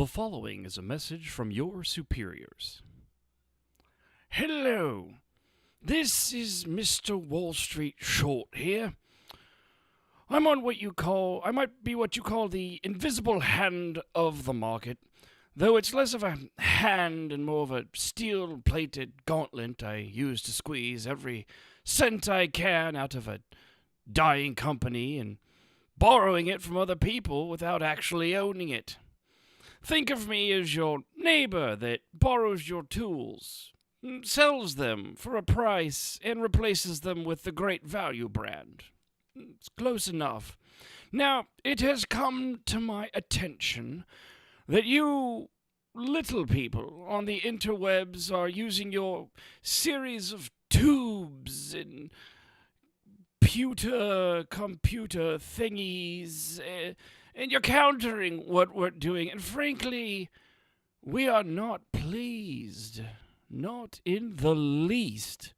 The following is a message from your superiors. Hello, this is Mr. Wall Street Short here. I'm on I might be what you call the invisible hand of the market, though it's less of a hand and more of a steel-plated gauntlet I use to squeeze every cent I can out of a dying company and borrowing it from other people without actually owning it. Think of me as your neighbor that borrows your tools, sells them for a price, and replaces them with the Great Value brand. It's close enough. Now, it has come to my attention that you little people on the interwebs are using your series of tubes and computer thingies, and you're countering what we're doing. And frankly, we are not pleased. Not in the least.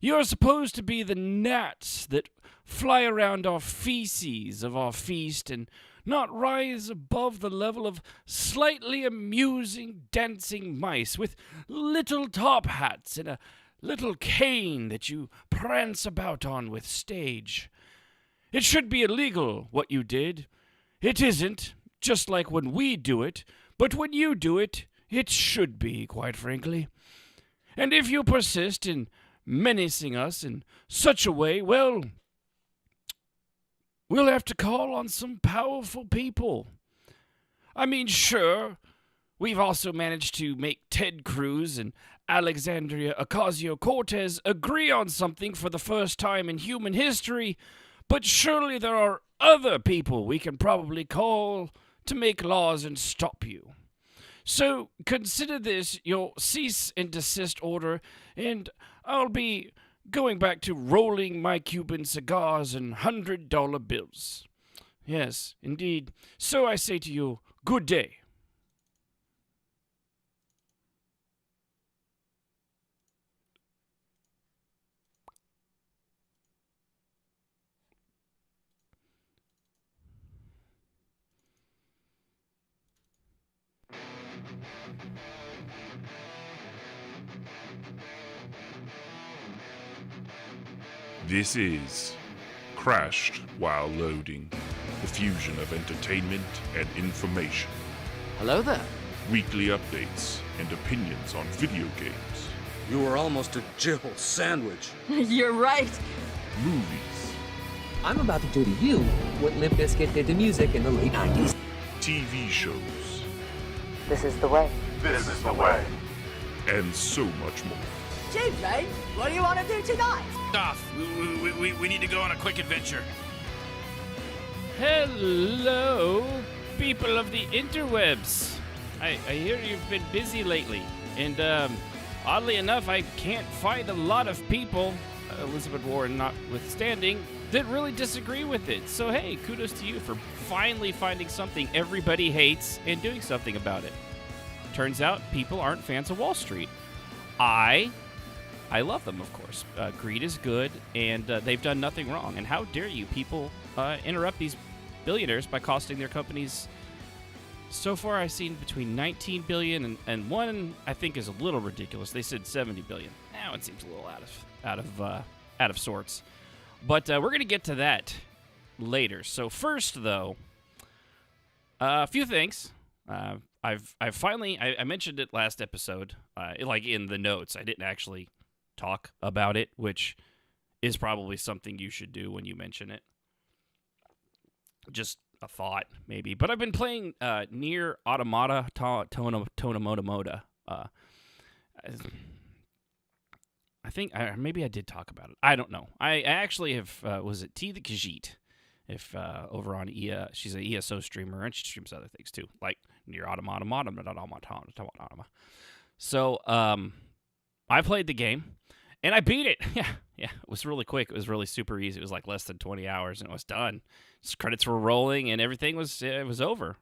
You're supposed to be the gnats that fly around our feces of our feast and not rise above the level of slightly amusing dancing mice with little top hats and a little cane that you prance about on with stage. It should be illegal, what you did. It isn't, just like when we do it, but when you do it, it should be, quite frankly. And if you persist in menacing us in such a way, well, we'll have to call on some powerful people. I mean, sure, we've also managed to make Ted Cruz and Alexandria Ocasio-Cortez agree on something for the first time in human history, but surely there are other people we can probably call to make laws and stop you. So consider this your cease and desist order, and I'll be going back to rolling my Cuban cigars and $100 bills. Yes, indeed. So I say to you, good day. This is Crashed While Loading, the fusion of entertainment and information. Hello there. Weekly updates and opinions on video games, You were almost a Jill sandwich. You're right. movies, I'm about to do to you what Limp Bizkit did to music in the late 90s. TV shows, This is the way. This is the way. and so much more. TJ, what do you want to do tonight? Off. We need to go on a quick adventure. Hello, people of the interwebs. I hear you've been busy lately, and oddly enough, I can't find a lot of people, Elizabeth Warren notwithstanding, that really disagree with it. So hey, kudos to you for finally finding something everybody hates and doing something about it. Turns out people aren't fans of Wall Street. I love them, of course. Greed is good, and they've done nothing wrong. And how dare you people interrupt these billionaires by costing their companies? So far, I've seen between 19 billion and one I think is a little ridiculous. They said 70 billion. Now it seems a little out of sorts. But we're gonna get to that later. So first, though, a few things. I've finally I mentioned it last episode, like in the notes. I didn't actually talk about it, which is probably something you should do when you mention it. Just a thought, maybe. But I've been playing Nier Automata Tonomoda. I think maybe I did talk about it. I don't know. I actually have, was it T the Khajiit? If over on she's an ESO streamer, and she streams other things too, like Nier Automata. So, I played the game, and I beat it. Yeah, it was really quick. It was really super easy. It was like less than 20 hours, and it was done. Just credits were rolling, and everything was over.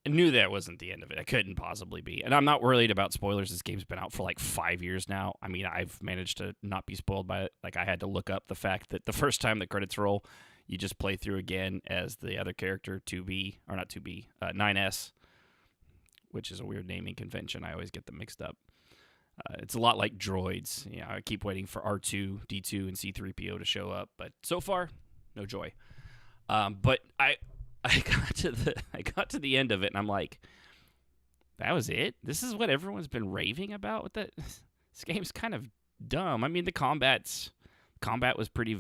I knew that wasn't the end of it. It couldn't possibly be. And I'm not worried about spoilers. This game's been out for like 5 years now. I mean, I've managed to not be spoiled by it. Like, I had to look up the fact that the first time the credits roll, You just play through again as the other character, 2B, or not 2B, 9S, which is a weird naming convention. I always get them mixed up. It's a lot like droids. You know, I keep waiting for R2, D2, and C-3PO to show up, but so far, no joy. But I got to the end of it, and I'm like, that was it? This is what everyone's been raving about? With that? This game's kind of dumb. I mean, the combat was pretty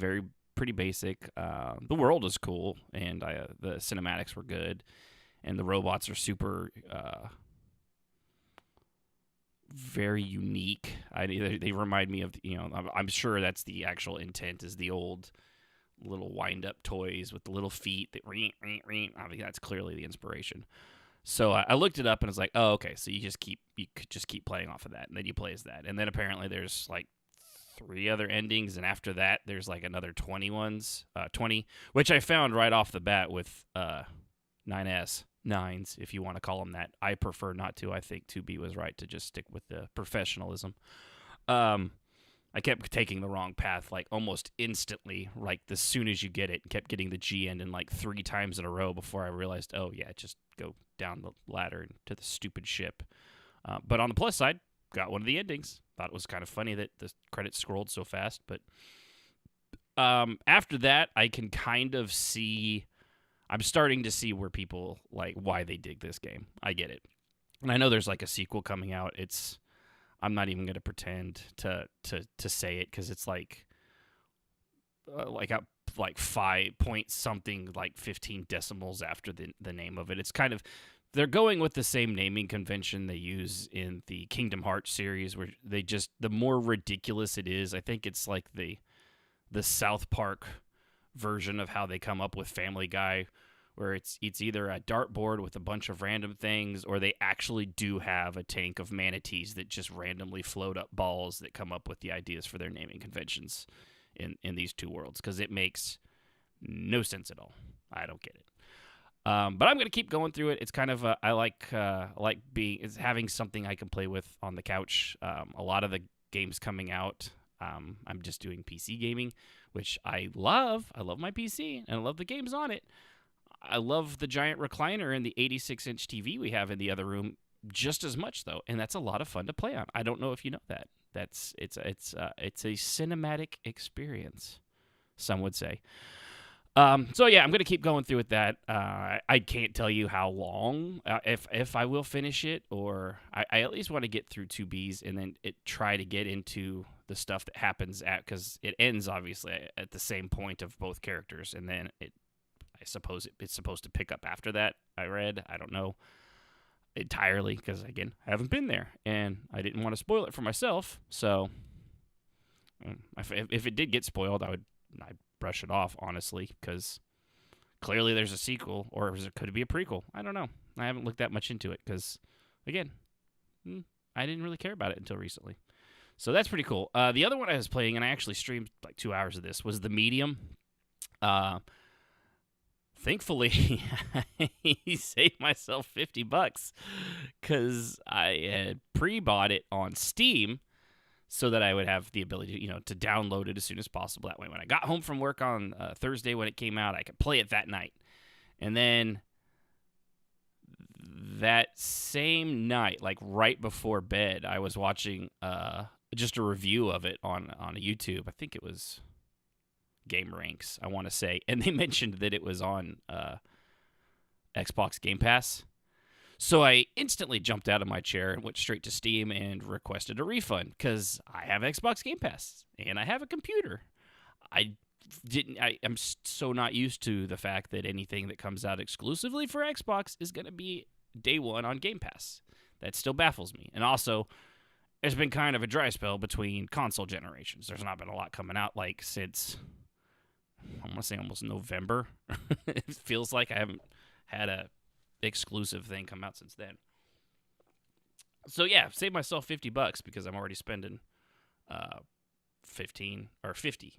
basic. The world is cool, and the cinematics were good, and the robots are super very unique. They remind me of, you know, I'm sure that's the actual intent, is the old little wind-up toys with the little feet that ring. I mean, that's clearly the inspiration. So I looked it up and I was like, oh, okay. So you could just keep playing off of that, and then you play as that, and then apparently there's like 3 other endings, and after that there's like another 20, which I found right off the bat with 9s, if you want to call them that. I prefer not to. I think 2B was right to just stick with the professionalism. I kept taking the wrong path, like almost instantly, like as soon as you get it, kept getting the G ending like 3 times in a row before I realized, oh yeah, just go down the ladder to the stupid ship. But on the plus side, got one of the endings. Thought it was kind of funny that the credits scrolled so fast. But after that, I can kind of see, I'm starting to see where people, like, why they dig this game. I get it. And I know there's like a sequel coming out. I'm not even going to pretend to say it, because it's like 5 point something, like 15 decimals after the name of it. It's kind of, they're going with the same naming convention they use in the Kingdom Hearts series, where they just, the more ridiculous it is, I think it's like the South Park version of how they come up with Family Guy, where it's either a dartboard with a bunch of random things, or they actually do have a tank of manatees that just randomly float up balls that come up with the ideas for their naming conventions in these two worlds, because it makes no sense at all. I don't get it. But I'm going to keep going through it. It's kind of I like having something I can play with on the couch. A lot of the games coming out, I'm just doing PC gaming, which I love. I love my PC, and I love the games on it. I love the giant recliner and the 86-inch TV we have in the other room just as much, though, and that's a lot of fun to play on. I don't know if you know that. It's a cinematic experience, some would say. So yeah, I'm gonna keep going through with that. I can't tell you how long, if I will finish it, or I at least want to get through 2Bs and then try to get into the stuff that happens because it ends obviously at the same point of both characters, and then I suppose it's supposed to pick up after that. I don't know entirely, because again, I haven't been there, and I didn't want to spoil it for myself. So if it did get spoiled, I'd brush it off, honestly, because clearly there's a sequel, or could it be a prequel? I don't know. I haven't looked that much into it, because again, I didn't really care about it until recently. So that's pretty cool. The other one I was playing, and I actually streamed like 2 hours of this, was The Medium. Thankfully, I saved myself $50 because I had pre-bought it on Steam so that I would have the ability to download it as soon as possible. That way, when I got home from work on Thursday when it came out, I could play it that night. And then that same night, like right before bed, I was watching just a review of it on YouTube. I think it was Game Ranks, I want to say, and they mentioned that it was on Xbox Game Pass. So I instantly jumped out of my chair and went straight to Steam and requested a refund, because I have Xbox Game Pass and I have a computer. I'm so not used to the fact that anything that comes out exclusively for Xbox is going to be day one on Game Pass. That still baffles me. And also, there's been kind of a dry spell between console generations. There's not been a lot coming out like since, I want to say, almost November. It feels like I haven't had a exclusive thing come out since then. So yeah, saved myself $50 because I'm already spending 15 or 50.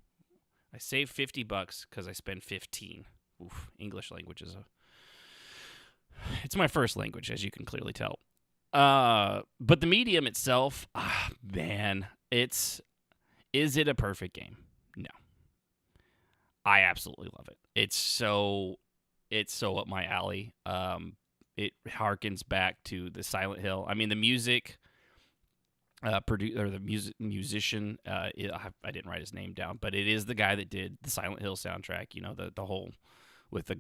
I saved $50 because I spend 15. Oof, English language it's my first language, as you can clearly tell. But The Medium itself, man, is it a perfect game? No. I absolutely love it. it's so up my alley. It harkens back to the Silent Hill. I mean, the music, musician. I didn't write his name down, but it is the guy that did the Silent Hill soundtrack. You know, the whole with the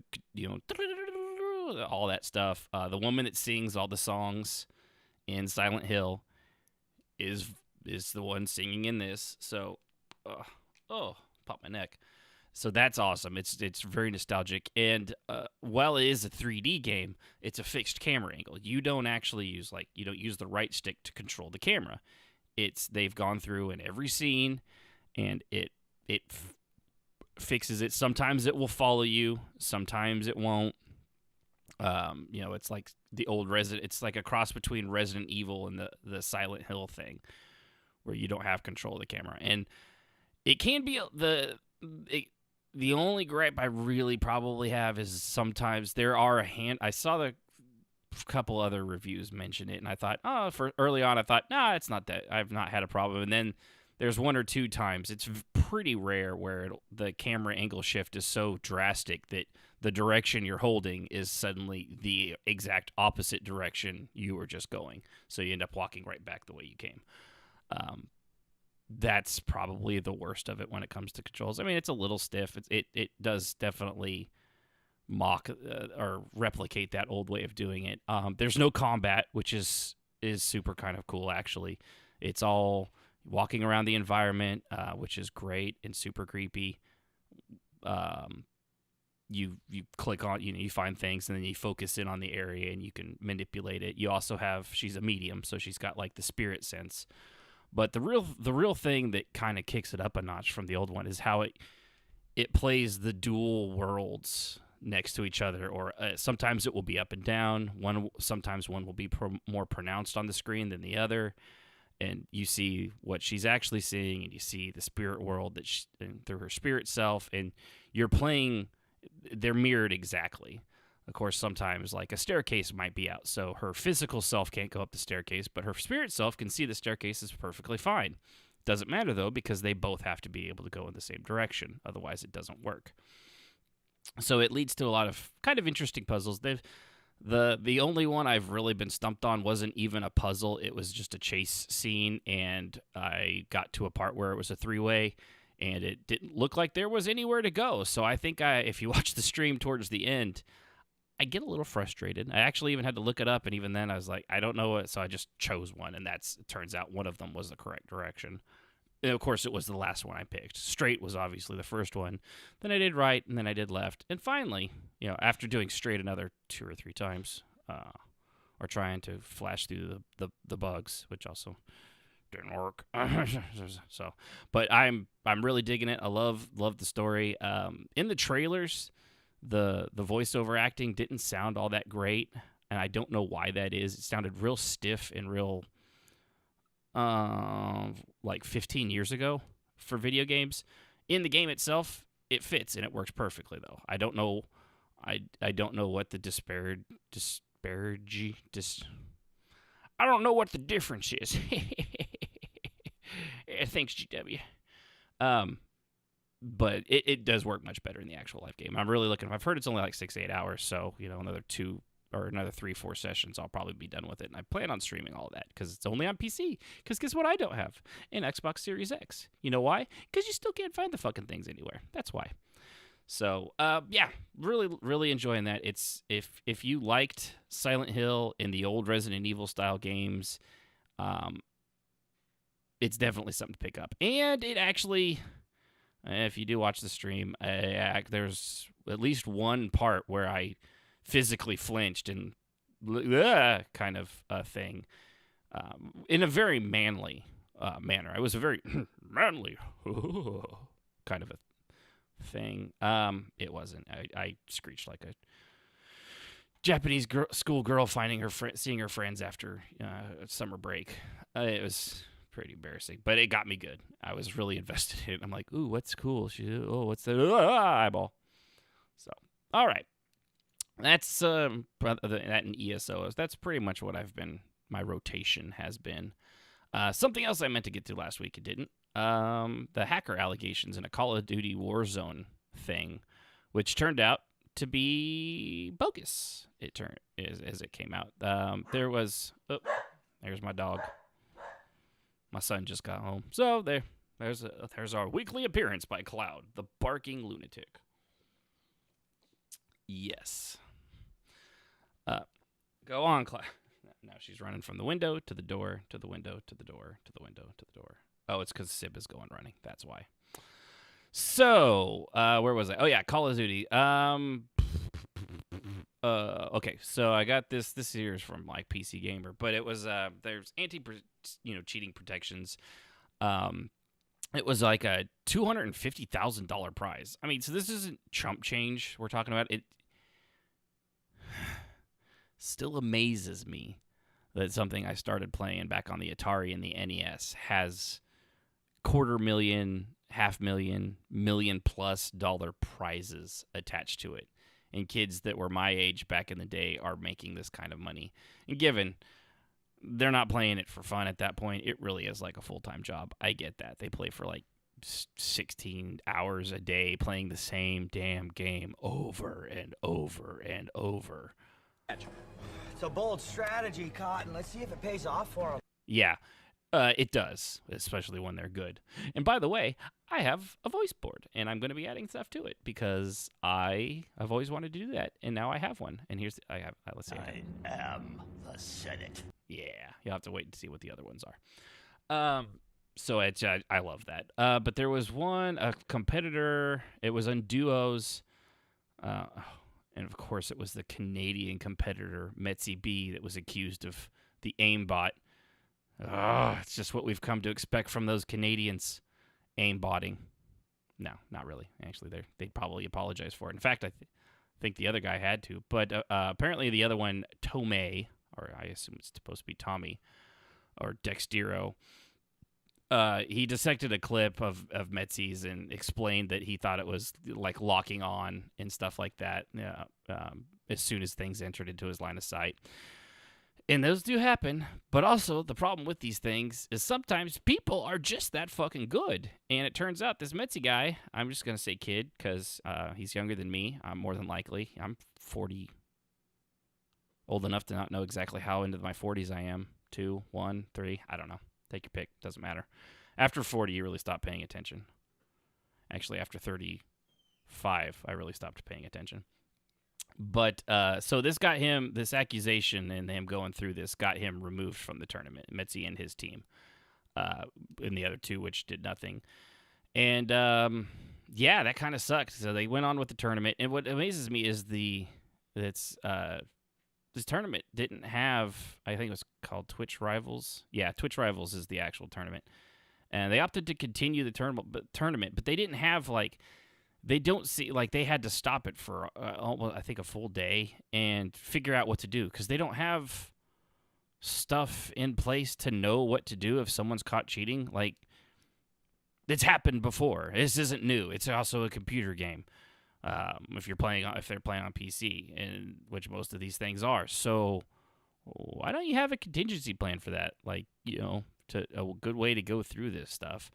all that stuff. The woman that sings all the songs in Silent Hill is the one singing in this. So, pop my neck. So that's awesome. It's very nostalgic, and while it is a 3D game, it's a fixed camera angle. You don't actually use the right stick to control the camera. They've gone through in every scene, and it fixes it. Sometimes it will follow you, sometimes it won't. It's like the old It's like a cross between Resident Evil and the Silent Hill thing, where you don't have control of the camera, and it can be the only gripe I really probably have is sometimes there are I saw the couple other reviews mention it, and I thought, for early on, I thought, nah, it's not that. I've not had a problem. And then there's one or two times, it's pretty rare where the camera angle shift is so drastic that the direction you're holding is suddenly the exact opposite direction you were just going. So you end up walking right back the way you came. That's probably the worst of it when it comes to controls. I mean, it's a little stiff. It does definitely mock or replicate that old way of doing it. There's no combat, which is super kind of cool, actually. It's all walking around the environment, which is great and super creepy. You click on, you find things, and then you focus in on the area, and you can manipulate it. You also she's a medium, so she's got like the spirit sense. But the real thing that kind of kicks it up a notch from the old one is how it plays the dual worlds next to each other, or sometimes it will be up and down. Sometimes one will be more pronounced on the screen than the other, and you see what she's actually seeing, and you see the spirit world and through her spirit self, and you're playing. They're mirrored exactly. Of course, sometimes like a staircase might be out, so her physical self can't go up the staircase, but her spirit self can see the staircase is perfectly fine. Doesn't matter, though, because they both have to be able to go in the same direction. Otherwise, it doesn't work. So it leads to a lot of kind of interesting puzzles. The only one I've really been stumped on wasn't even a puzzle. It was just a chase scene, and I got to a part where it was a three-way, and it didn't look like there was anywhere to go. So I think if you watch the stream towards the end, I get a little frustrated. I actually even had to look it up, and even then I was like, I don't know what, so I just chose one, and it turns out one of them was the correct direction. And of course, it was the last one I picked. Straight was obviously the first one. Then I did right, and then I did left. And finally, after doing straight another 2 or 3 times, or trying to flash through the bugs, which also didn't work. But I'm really digging it. I love the story. In the trailers, the voiceover acting didn't sound all that great, and I don't know why that is. It sounded real stiff and real like 15 years ago for video games. In the game itself, it fits and it works perfectly, though. I don't know what the I don't know what the difference is. Thanks, GW. But it does work much better in the actual live game. I'm really looking. I've heard it's only like 6-8 hours, so another 2 or another 3-4 sessions, I'll probably be done with it. And I plan on streaming all of that because it's only on PC. Because guess what? I don't have an Xbox Series X. You know why? Because you still can't find the fucking things anywhere. That's why. So yeah, really, really enjoying that. It's if you liked Silent Hill and the old Resident Evil style games, it's definitely something to pick up. And it actually, if you do watch the stream, there's at least one part where I physically flinched and kind of thing in a very manly manner. I was a very manly kind of a thing. It wasn't. I screeched like a Japanese schoolgirl seeing her friends after summer break. It was pretty embarrassing, but it got me good. I was really invested in it. I'm like, ooh, what's cool? What's the eyeball? So, all right. That's that in ESOs. That's pretty much what my rotation has been. Something else I meant to get to last week, it didn't. The hacker allegations in a Call of Duty Warzone thing which turned out to be bogus. It turned as it came out. There was there's my dog. My son just got home, so there's our weekly appearance by Cloud, the barking lunatic. Yes. Go on, Cloud. Now she's running from the window to the door, to the window, to the door, to the window, to the door. Oh, it's because Sib is going running. That's why. So, where was I? Oh, yeah, Call of Duty. Okay, so I got this. This here is from, like, PC Gamer. But it was, there's cheating protections. It was like a $250,000 prize. I mean, so this isn't chump change we're talking about. It still amazes me that something I started playing back on the Atari and the NES has $250,000, $500,000, $1,000,000+ prizes attached to it. And kids that were my age back in the day are making this kind of money. And given they're not playing it for fun at that point, it really is like a full-time job. I get that. They play for like 16 hours a day playing the same damn game over and over and over. It's a bold strategy, Cotton. Let's see if it pays off for him. Yeah, it does, especially when they're good. And by the way, I have a voice board, and I'm going to be adding stuff to it because I've always wanted to do that, and now I have one. And here's let's see. I am the Senate. Yeah, you'll have to wait and see what the other ones are. So I love that. But there was a competitor. It was on duos. And of course, it was the Canadian competitor, Metzi B, that was accused of the aimbot. It's just what we've come to expect from those Canadians, aimbotting. No, not really. Actually, they'd probably apologize for it. In fact, I think the other guy had to. But apparently the other one, Tomei, or I assume it's supposed to be Tommy, or Dextero, he dissected a clip of Metzi's and explained that he thought it was like locking on and stuff like that as soon as things entered into his line of sight. And those do happen, but also the problem with these things is sometimes people are just that fucking good. And it turns out this Metzi guy, I'm just going to say kid because he's younger than me, more than likely. I'm 40, old enough to not know exactly how into my 40s I am. 2, 1, 3, I don't know. Take your pick. Doesn't matter. After 40, you really stop paying attention. Actually, after 35, I really stopped paying attention. But so this accusation and him going through this got him removed from the tournament, Metzi and his team, and the other two, which did nothing. And yeah, that kind of sucked. So they went on with the tournament. And what amazes me is this tournament didn't have, I think it was called Twitch Rivals. Yeah, Twitch Rivals is the actual tournament. And they opted to continue the tournament, but they didn't have they had to stop it for, I think, a full day and figure out what to do because they don't have stuff in place to know what to do if someone's caught cheating. Like, it's happened before. This isn't new. It's also a computer game. If they're playing on PC, and which most of these things are. So why don't you have a contingency plan for that? Like, a good way to go through this stuff.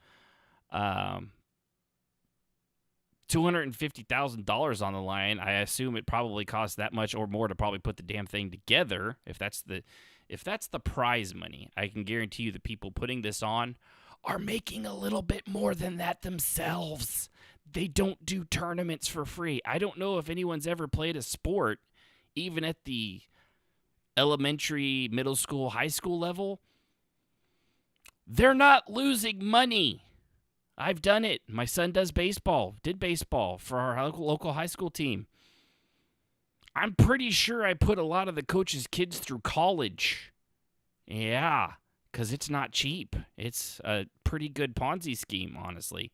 $250,000 on the line. I assume it probably costs that much or more to probably put the damn thing together. If that's the prize money, I can guarantee you the people putting this on are making a little bit more than that themselves. They don't do tournaments for free. I don't know if anyone's ever played a sport, even at the elementary, middle school, high school level. They're not losing money. I've done it. My son did baseball for our local high school team. I'm pretty sure I put a lot of the coaches' kids through college. Yeah, because it's not cheap. It's a pretty good Ponzi scheme, honestly.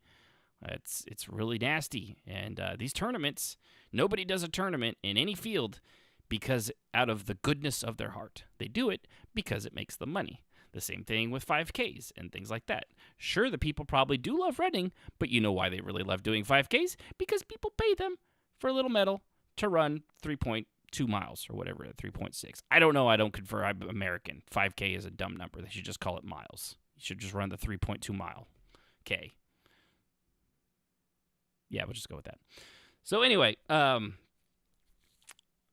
It's really nasty. And these tournaments, nobody does a tournament in any field because out of the goodness of their heart. They do it because it makes them money. The same thing with 5Ks and things like that. Sure, the people probably do love running, but you know why they really love doing 5Ks? Because people pay them for a little medal to run 3.2 miles or whatever, 3.6. I don't know. I don't confer. I'm American. 5K is a dumb number. They should just call it miles. You should just run the 3.2 mile K. Yeah, we'll just go with that. So anyway,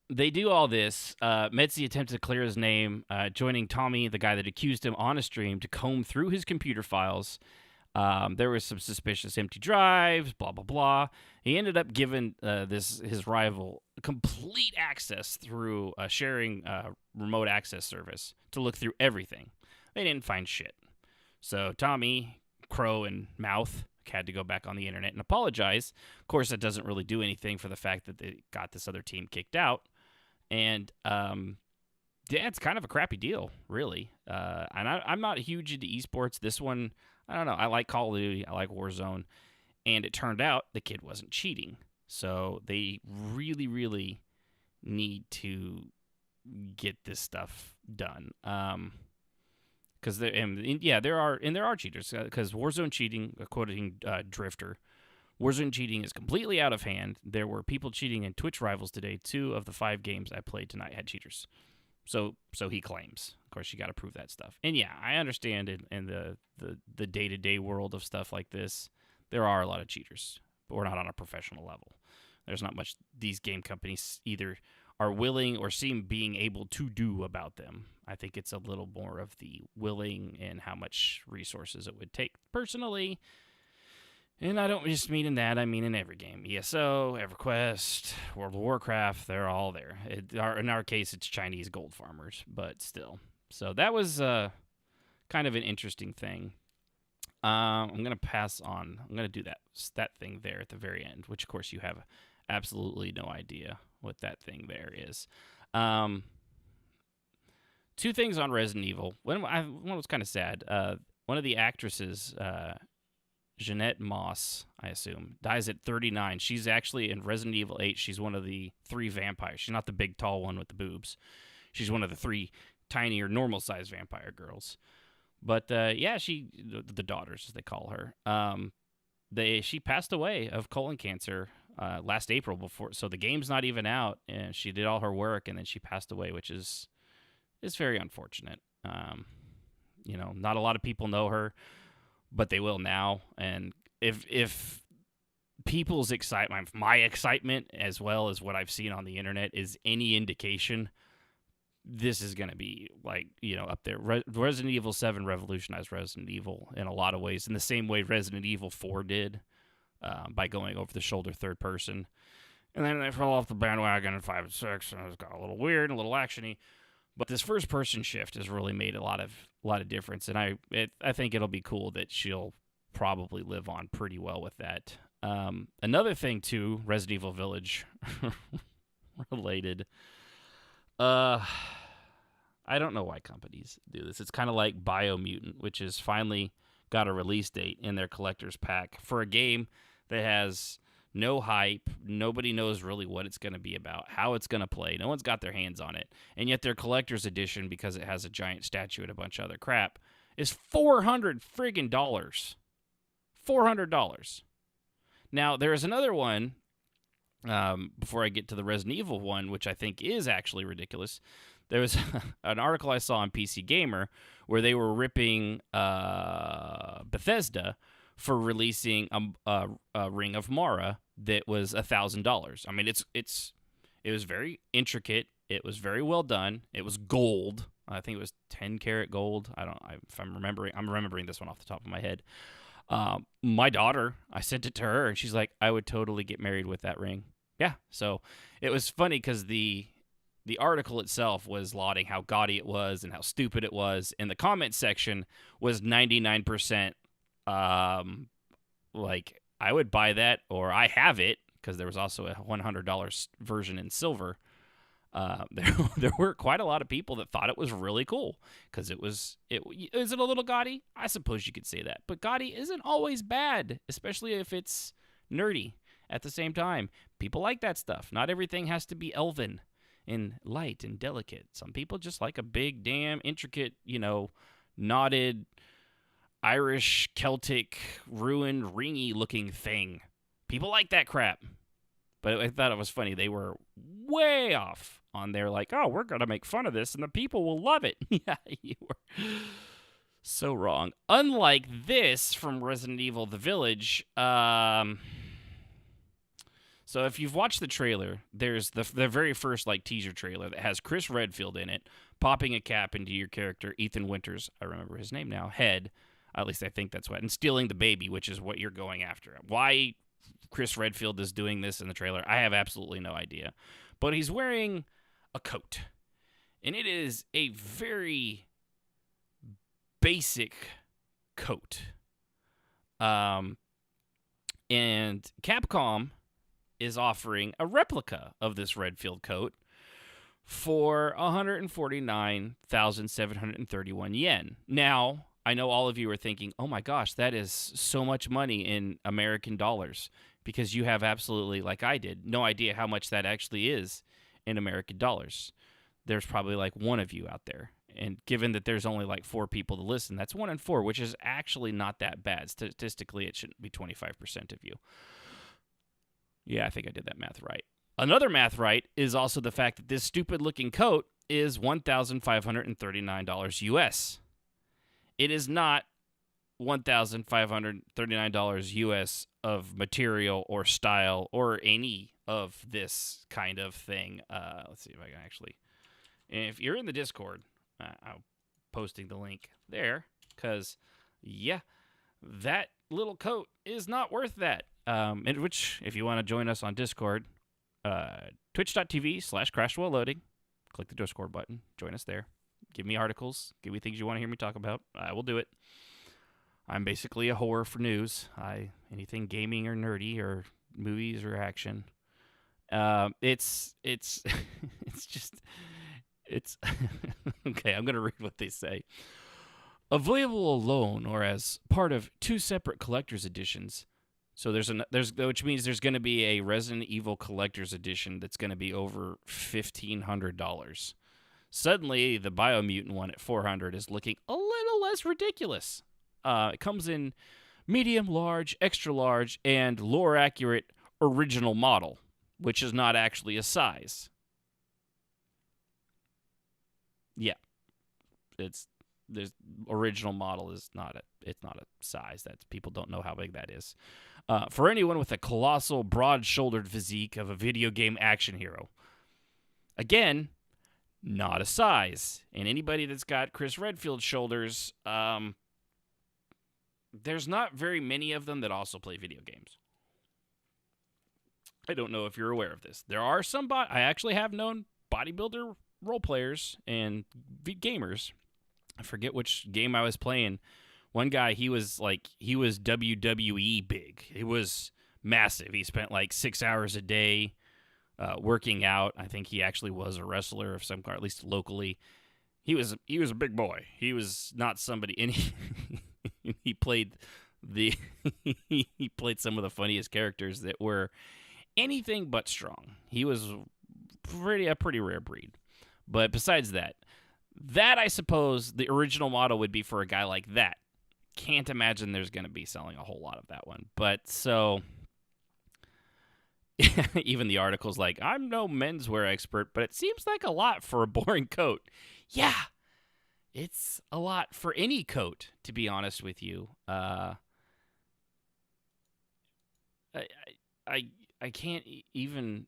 they do all this. Metzi attempts to clear his name, joining Tommy, the guy that accused him, on a stream to comb through his computer files. There was some suspicious empty drives, blah, blah, blah. He ended up giving his rival complete access through a sharing remote access service to look through everything. They didn't find shit. So Tommy, Crow, and Mouth had to go back on the internet and apologize. Of course, that doesn't really do anything for the fact that they got this other team kicked out. And yeah, it's kind of a crappy deal, really. And I'm not huge into esports. This one, I don't know. I like Call of Duty. I like Warzone. And it turned out the kid wasn't cheating. So they really, really need to get this stuff done. Because there are cheaters. Because Warzone cheating, quoting Drifter, Warzone cheating is completely out of hand. There were people cheating in Twitch Rivals today. 2 of the 5 games I played tonight had cheaters. So he claims. Of course, you got to prove that stuff. And yeah, I understand in the day-to-day world of stuff like this, there are a lot of cheaters, but we're not on a professional level. There's not much these game companies either are willing or seem being able to do about them. I think it's a little more of the willing and how much resources it would take personally. And I don't just mean in that, I mean in every game. ESO, EverQuest, World of Warcraft, they're all there. In our case, it's Chinese gold farmers, but still. So that was kind of an interesting thing. I'm going to pass on. I'm going to do that thing there at the very end, which, of course, you have absolutely no idea what that thing there is. 2 things on Resident Evil. One was kind of sad. One of the actresses, Jeanette Moss, I assume, dies at 39. She's actually in Resident Evil 8. She's one of the 3 vampires. She's not the big, tall one with the boobs. She's one of the 3 tinier, normal-sized vampire girls. But, yeah, the daughters, as they call her, she passed away of colon cancer last April before. So the game's not even out, and she did all her work, and then she passed away, which is very unfortunate. Not a lot of people know her, but they will now. And if people's excitement, my excitement, as well as what I've seen on the internet, is any indication, this is going to be up there. Resident Evil 7 revolutionized Resident Evil in a lot of ways, in the same way Resident Evil 4 did, by going over the shoulder third person. And then they fell off the bandwagon in 5 and 6, and it got a little weird and a little actiony. But this first person shift has really made a lot of difference, and I think it'll be cool that she'll probably live on pretty well with that. Another thing too, Resident Evil Village related. I don't know why companies do this. It's kind of like Biomutant, which has finally got a release date in their collector's pack for a game that has no hype. Nobody knows really what it's going to be about, how it's going to play. No one's got their hands on it. And yet their collector's edition, because it has a giant statue and a bunch of other crap, is $400 friggin' dollars. $400. Now, there is another one, before I get to the Resident Evil one, which I think is actually ridiculous. There was an article I saw on PC Gamer where they were ripping Bethesda for releasing a Ring of Mara that was $1,000. I mean, it was very intricate. It was very well done. It was gold. I think it was 10 karat gold. I'm remembering this one off the top of my head. My daughter, I sent it to her, and she's like, I would totally get married with that ring. Yeah. So it was funny because the article itself was lauding how gaudy it was and how stupid it was, and the comment section was 99% like, I would buy that, or I have it, because there was also a $100 version in silver. There were quite a lot of people that thought it was really cool, because is it a little gaudy? I suppose you could say that, but gaudy isn't always bad, especially if it's nerdy at the same time. People like that stuff. Not everything has to be elven and light and delicate. Some people just like a big, damn, intricate, knotted, Irish, Celtic, ruined, ringy looking thing. People like that crap. But I thought it was funny. They were way off on their oh, we're going to make fun of this and the people will love it. Yeah, you were so wrong. Unlike this from Resident Evil The Village, So if you've watched the trailer, there's the very first like teaser trailer that has Chris Redfield in it, popping a cap into your character Ethan Winters. I remember his name now. Head. At least I think that's what. And stealing the baby, which is what you're going after. Why Chris Redfield is doing this in the trailer, I have absolutely no idea. But he's wearing a coat. And it is a very basic coat. And Capcom is offering a replica of this Redfield coat for 149,731 yen. Now, I know all of you are thinking, oh my gosh, that is so much money in American dollars, because you have absolutely, like I did, no idea how much that actually is in American dollars. There's probably like one of you out there. And given that there's only like 4 people to listen, that's 1 in 4, which is actually not that bad. Statistically, it shouldn't be 25% of you. Yeah, I think I did that math right. Another math right is also the fact that this stupid-looking coat is $1,539 US. It is not $1,539 US of material or style or any of this kind of thing. Let's see if I can actually... If you're in the Discord, I'm posting the link there, because, yeah, that little coat is not worth that. In which, if you want to join us on Discord, twitch.tv/crashedwhile-loading. Click the Discord button. Join us there. Give me articles. Give me things you want to hear me talk about. I will do it. I'm basically a whore for news. Anything gaming or nerdy or movies or action. It's okay. I'm gonna read what they say. Available alone or as part of 2 separate collector's editions. So which means there's going to be a Resident Evil Collector's Edition that's going to be over $1,500. Suddenly, the Biomutant one at $400 is looking a little less ridiculous. It comes in medium, large, extra large, and lore-accurate original model, which is not actually a size. Yeah, there's original model is not a size. That's people don't know how big that is. For anyone with a colossal, broad-shouldered physique of a video game action hero. Again, not a size. And anybody that's got Chris Redfield's shoulders, there's not very many of them that also play video games. I don't know if you're aware of this. There are some I actually have known bodybuilder role players and gamers. I forget which game I was playing. One guy, he was WWE big. He was massive. He spent like 6 hours a day working out. I think he actually was a wrestler of some kind, at least locally. He was a big boy. He was not somebody, and he played he played some of the funniest characters that were anything but strong. He was a pretty rare breed. But besides that I suppose the original model would be for a guy like that. Can't imagine there's going to be selling a whole lot of that one. But so even the article's like, I'm no menswear expert, but it seems like a lot for a boring coat. Yeah, it's a lot for any coat, to be honest with you. I can't even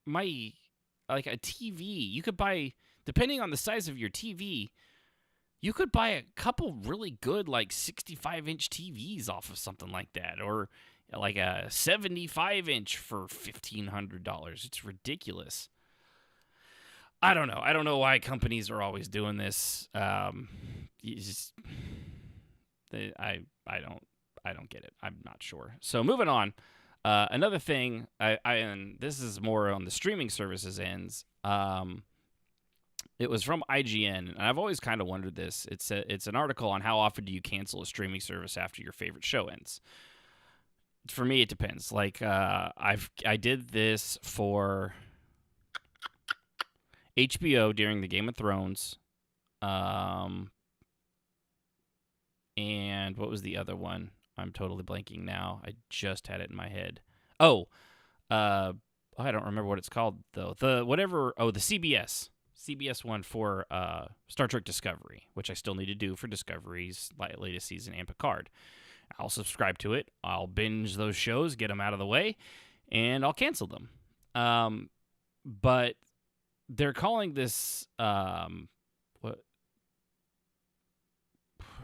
like a TV. You could buy, depending on the size of your TV, you could buy a couple really good, like 65-inch TVs off of something like that, or like a 75-inch for $1,500. It's ridiculous. I don't know. I don't know why companies are always doing this. I don't get it. I'm not sure. So moving on. Another thing, and this is more on the streaming services ends. It was from IGN, and I've always kind of wondered this. It's an article on how often do you cancel a streaming service after your favorite show ends. For me, it depends. Like I did this for HBO during the Game of Thrones, and what was the other one? I'm totally blanking now. I just had it in my head. I don't remember what it's called though. The CBS one for Star Trek Discovery, which I still need to do for Discovery's latest season and Picard. I'll subscribe to it. I'll binge those shows, get them out of the way, and I'll cancel them. But they're calling this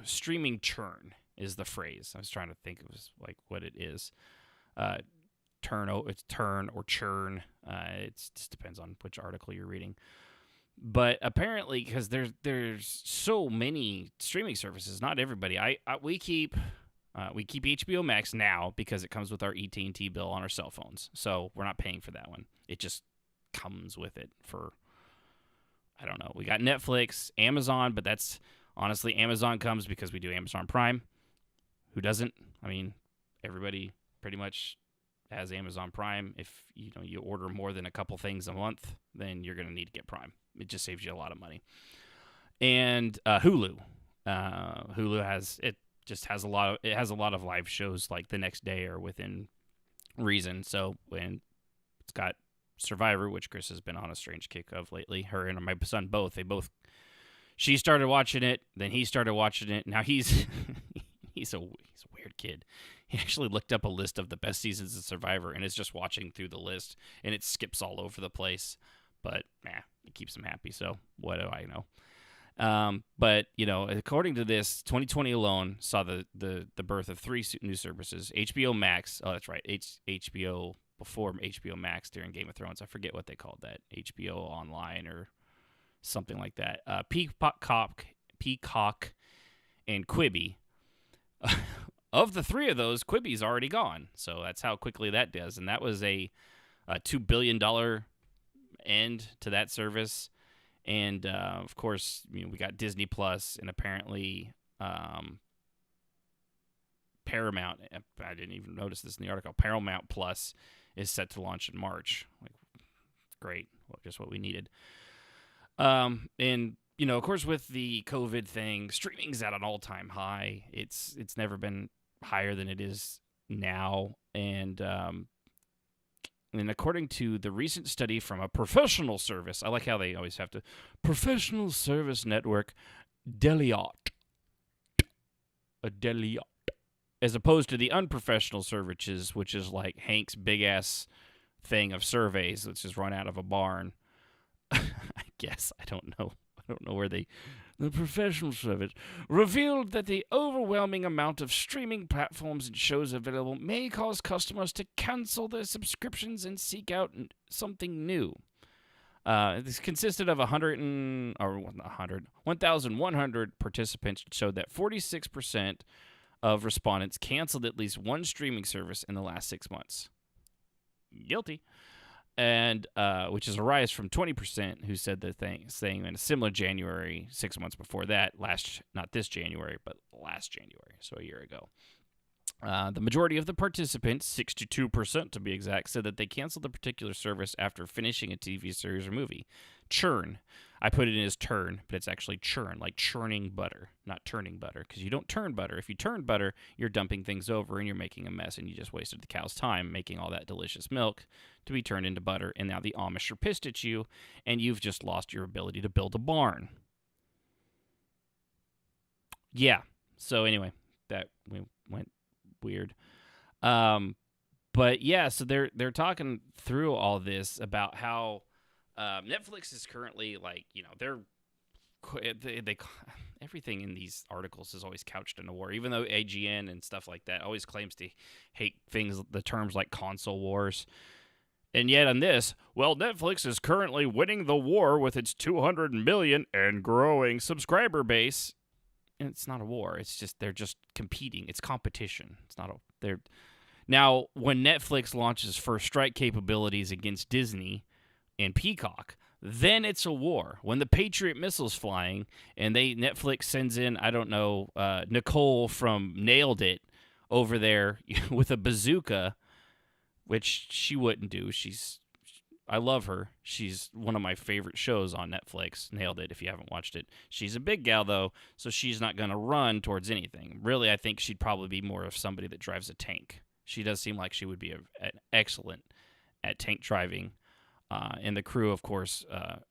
streaming churn is the phrase. I was trying to think of like what it is. It's turn or churn. It just depends on which article you're reading. But apparently, because there's so many streaming services, not everybody. We keep HBO Max now because it comes with our AT&T bill on our cell phones, so we're not paying for that one. It just comes with it for, I don't know. We got Netflix, Amazon, but that's honestly, Amazon comes because we do Amazon Prime. Who doesn't? I mean, everybody pretty much has Amazon Prime. If you order more than a couple things a month, then you're going to need to get Prime. It just saves you a lot of money. And Hulu. Hulu has a lot of live shows like the next day or within reason. So when it's got Survivor, which Chris has been on a strange kick of lately, her and my son she started watching it, then he started watching it. Now he's a weird kid. He actually looked up a list of the best seasons of Survivor and is just watching through the list, and it skips all over the place. But it keeps him happy. So what do I know? But according to this, 2020 alone saw the birth of 3 new services: HBO Max. Oh, that's right, HBO before HBO Max during Game of Thrones. I forget what they called that. HBO Online or something like that. Peacock, and Quibi. Of the 3 of those, Quibi's already gone. So that's how quickly that does. And that was a $2 billion end to that service. And, of course, we got Disney Plus, and apparently Paramount. I didn't even notice this in the article. Paramount Plus is set to launch in March. Great. Just what we needed. And, of course, with the COVID thing, streaming's at an all-time high. It's never been higher than it is now. And according to the recent study from a professional service, I like how they always have to, professional service network, Deloitte, as opposed to the unprofessional services, which is like Hank's big-ass thing of surveys, which is run out of a barn. I guess. I don't know where the professional service revealed that the overwhelming amount of streaming platforms and shows available may cause customers to cancel their subscriptions and seek out something new. This consisted of 1,100 participants, showed that 46% of respondents canceled at least one streaming service in the last 6 months. Guilty. And which is a rise from 20% who said the thing, saying in a similar January 6 months before that, not this January, but last January, so a year ago. The majority of the participants, 62% to be exact, said that they canceled the particular service after finishing a TV series or movie. Churn. I put it in as turn, but it's actually churn, like churning butter, not turning butter, because you don't turn butter. If you turn butter, you're dumping things over and you're making a mess, and you just wasted the cow's time making all that delicious milk to be turned into butter, and now the Amish are pissed at you, and you've just lost your ability to build a barn. Yeah, so anyway, that went weird. But yeah, so they're talking through all this about how Netflix is currently they everything in these articles is always couched in a war, even though AGN and stuff like that always claims to hate the terms like console wars. And yet on this, Netflix is currently winning the war with its 200 million and growing subscriber base. And it's not a war. It's just they're just competing. It's competition. It's not Now, when Netflix launches first strike capabilities against Disney and Peacock, then it's a war. When the Patriot missile's flying and Netflix sends in, I don't know, Nicole from Nailed It over there with a bazooka, which she wouldn't do. I love her. She's one of my favorite shows on Netflix, Nailed It, if you haven't watched it. She's a big gal, though, so she's not going to run towards anything. Really, I think she'd probably be more of somebody that drives a tank. She does seem like she would be excellent at tank driving. And the crew, of course,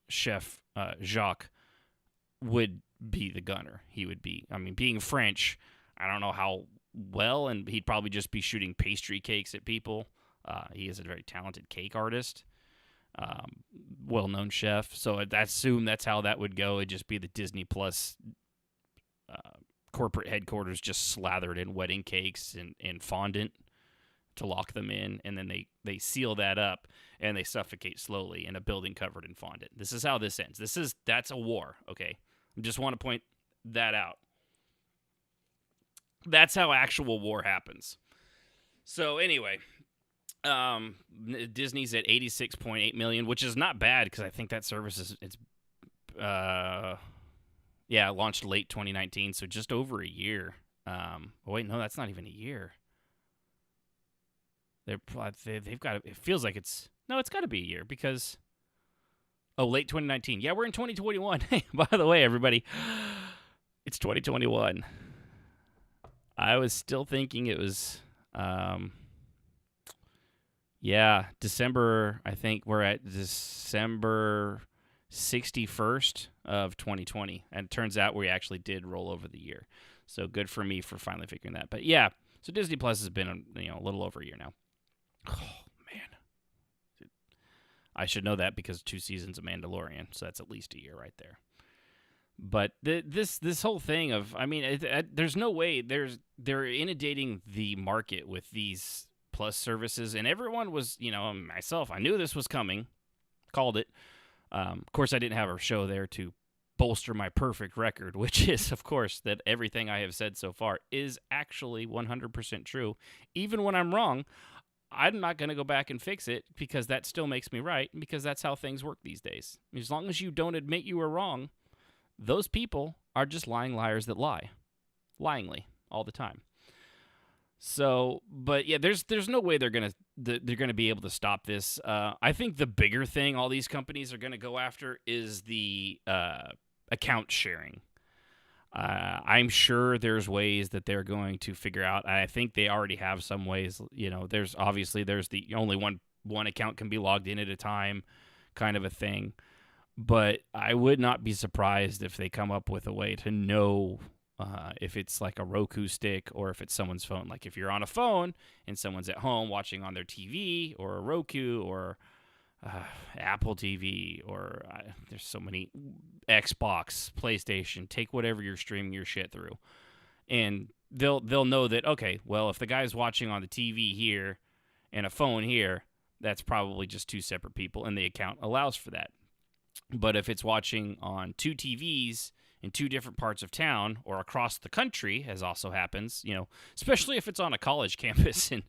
Chef Jacques would be the gunner. He would be, being French, I don't know how well, and he'd probably just be shooting pastry cakes at people. He is a very talented cake artist, well-known chef. So I assume that's how that would go. It'd just be the Disney Plus corporate headquarters just slathered in wedding cakes and fondant to lock them in, and then they seal that up and they suffocate slowly in a building covered in fondant. This is how this ends. That's a war, okay? I just want to point that out. That's how actual war happens. So anyway, Disney's at 86.8 million, which is not bad because I think that service launched late 2019, so just over a year. Wait, no, that's not even a year. They've got it feels like it's got to be a year because late 2019. Yeah, we're in 2021. Hey, by the way, everybody, it's 2021. I was still thinking it was December. I think we're at December 61st of 2020, and it turns out we actually did roll over the year. So good for me for finally figuring that. But yeah, so Disney Plus has been a little over a year now. Oh man, I should know that because 2 seasons of Mandalorian, so that's at least a year right there. But this whole thing of, I mean, there's no way they're inundating the market with these Plus services, and everyone was, myself, I knew this was coming, called it. Of course, I didn't have a show there to bolster my perfect record, which is, of course, that everything I have said so far is actually 100% true. Even when I'm wrong, I'm not going to go back and fix it because that still makes me right, because that's how things work these days. As long as you don't admit you were wrong, those people are just lying liars that lie. Lyingly, all the time. So, but yeah, there's no way they're gonna be able to stop this. I think the bigger thing all these companies are gonna go after is the account sharing. I'm sure there's ways that they're going to figure out. I think they already have some ways. There's the only one account can be logged in at a time, kind of a thing. But I would not be surprised if they come up with a way to know if it's like a Roku stick or if it's someone's phone. Like if you're on a phone and someone's at home watching on their TV or a Roku or Apple TV or there's so many, Xbox, PlayStation, take whatever you're streaming your shit through. And they'll know that, okay, well, if the guy's watching on the TV here and a phone here, that's probably just 2 separate people, and the account allows for that. But if it's watching on 2 TVs in 2 different parts of town or across the country, as also happens, especially if it's on a college campus and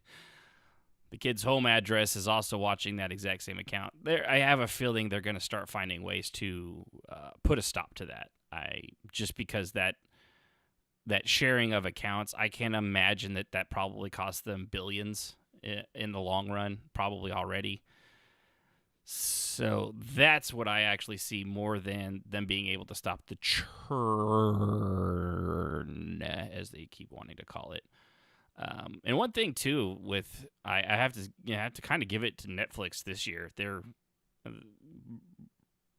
the kid's home address is also watching that exact same account, I have a feeling they're going to start finding ways to put a stop to that. Just because that sharing of accounts, I can imagine that probably costs them billions in the long run, probably already. So that's what I actually see more than them being able to stop the churn, as they keep wanting to call it. And one thing too, with I have to kind of give it to Netflix this year. They're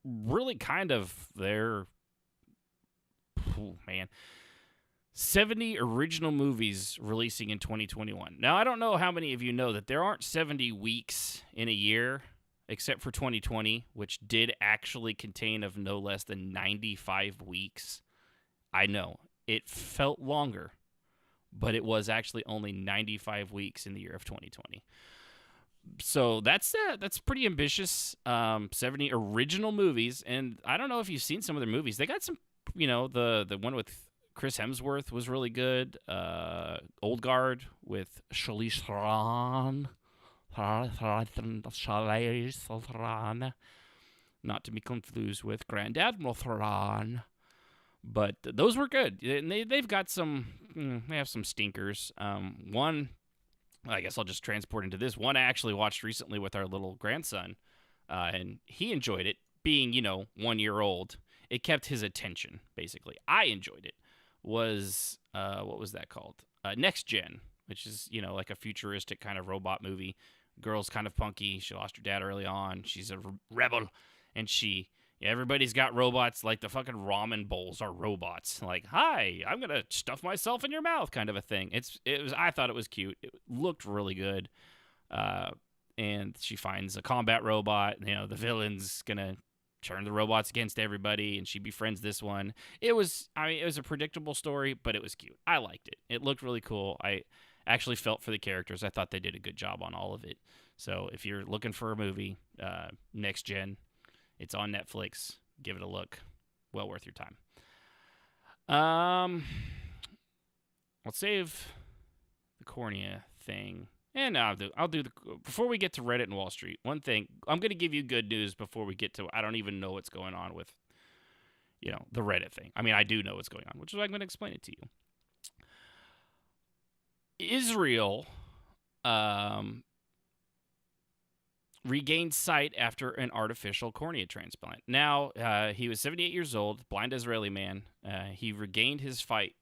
really kind of 70 original movies releasing in 2021. Now I don't know how many of you know that there aren't 70 weeks in a year, except for 2020, which did actually contain of no less than 95 weeks. I know it felt longer, but it was actually only 95 weeks in the year of 2020. So that's pretty ambitious. 70 original movies, and I don't know if you've seen some of their movies. They got some, the one with Chris Hemsworth was really good. Old Guard with Charlize Theron. Not to be confused with Grand Admiral Thrawn. But those were good. And they've got some, they have some stinkers. One, I guess I'll just transport into this. One I actually watched recently with our little grandson, and he enjoyed it. Being, 1 year old, it kept his attention, basically. I enjoyed it. Was, what was that called? Next Gen, which is, like a futuristic kind of robot movie. Girl's kind of punky. She lost her dad early on. She's a rebel. And everybody's got robots, like the fucking ramen bowls are robots. Like, hi, I'm going to stuff myself in your mouth kind of a thing. I thought it was cute. It looked really good. and she finds a combat robot. You know, the villain's gonna turn the robots against everybody, and she befriends this one. It was a predictable story, but it was cute. I liked it. It looked really cool. I actually felt for the characters. I thought they did a good job on all of it. So if you're looking for a movie, Next Gen, it's on Netflix. Give it a look. Well worth your time. I'll save the cornea thing. And I'll do the before we get to Reddit and Wall Street. One thing, I'm going to give you good news before we get to, I don't even know what's going on with, the Reddit thing. I mean, I do know what's going on, which is why I'm going to explain it to you. Israel regained sight after an artificial cornea transplant. Now, he was 78 years old, blind Israeli man. He regained his fight.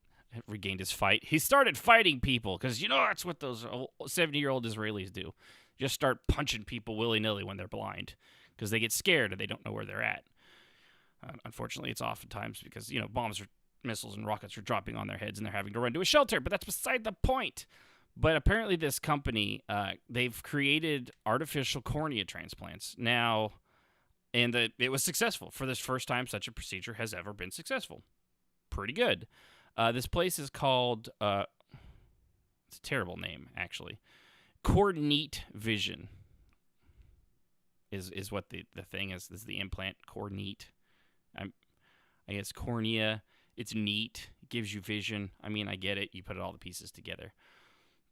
He started fighting people because, that's what those 70-year-old Israelis do. Just start punching people willy-nilly when they're blind because they get scared and they don't know where they're at. Unfortunately, it's oftentimes because, bombs or missiles and rockets are dropping on their heads and they're having to run to a shelter, but that's beside the point. But apparently this company, they've created artificial cornea transplants. Now, and it was successful. For this first time such a procedure has ever been successful. Pretty good. This place is called, it's a terrible name, actually. Cornete Vision is what the thing is. This is the implant, Cornete. I guess cornea, it's neat. It gives you vision. I mean, I get it. You put all the pieces together.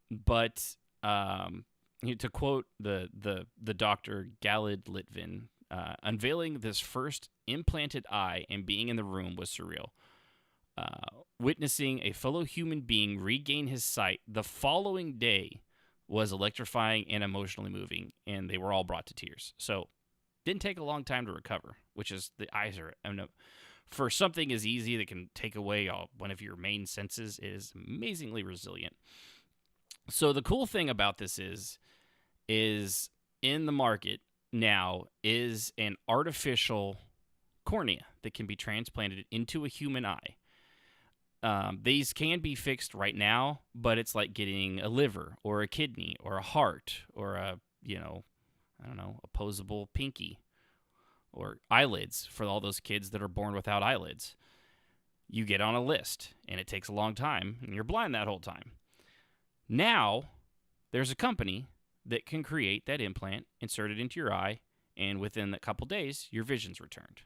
But to quote the doctor Galid Litvin, unveiling this first implanted eye and being in the room was surreal. Witnessing a fellow human being regain his sight the following day was electrifying and emotionally moving, and they were all brought to tears. So, didn't take a long time to recover, which is the eyes are. For something as easy that can take away one of your main senses, it is amazingly resilient. So the cool thing about this is in the market now is an artificial cornea that can be transplanted into a human eye. These can be fixed right now, but it's like getting a liver or a kidney or a heart or a opposable pinky or eyelids for all those kids that are born without eyelids. You get on a list, and it takes a long time, and you're blind that whole time. Now, there's a company that can create that implant, insert it into your eye, and within a couple days, your vision's returned.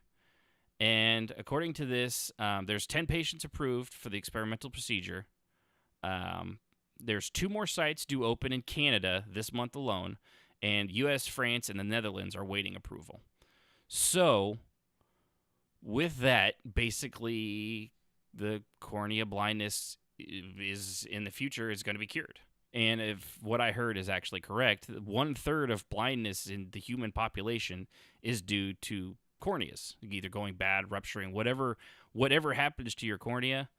And according to this, there's 10 patients approved for the experimental procedure. There's 2 more sites due open in Canada this month alone, and U.S., France, and the Netherlands are waiting approval. So, with that, basically, the cornea blindness is in the future is going to be cured. And if what I heard is actually correct, 1/3 of blindness in the human population is due to corneas, either going bad, rupturing, whatever happens to your cornea.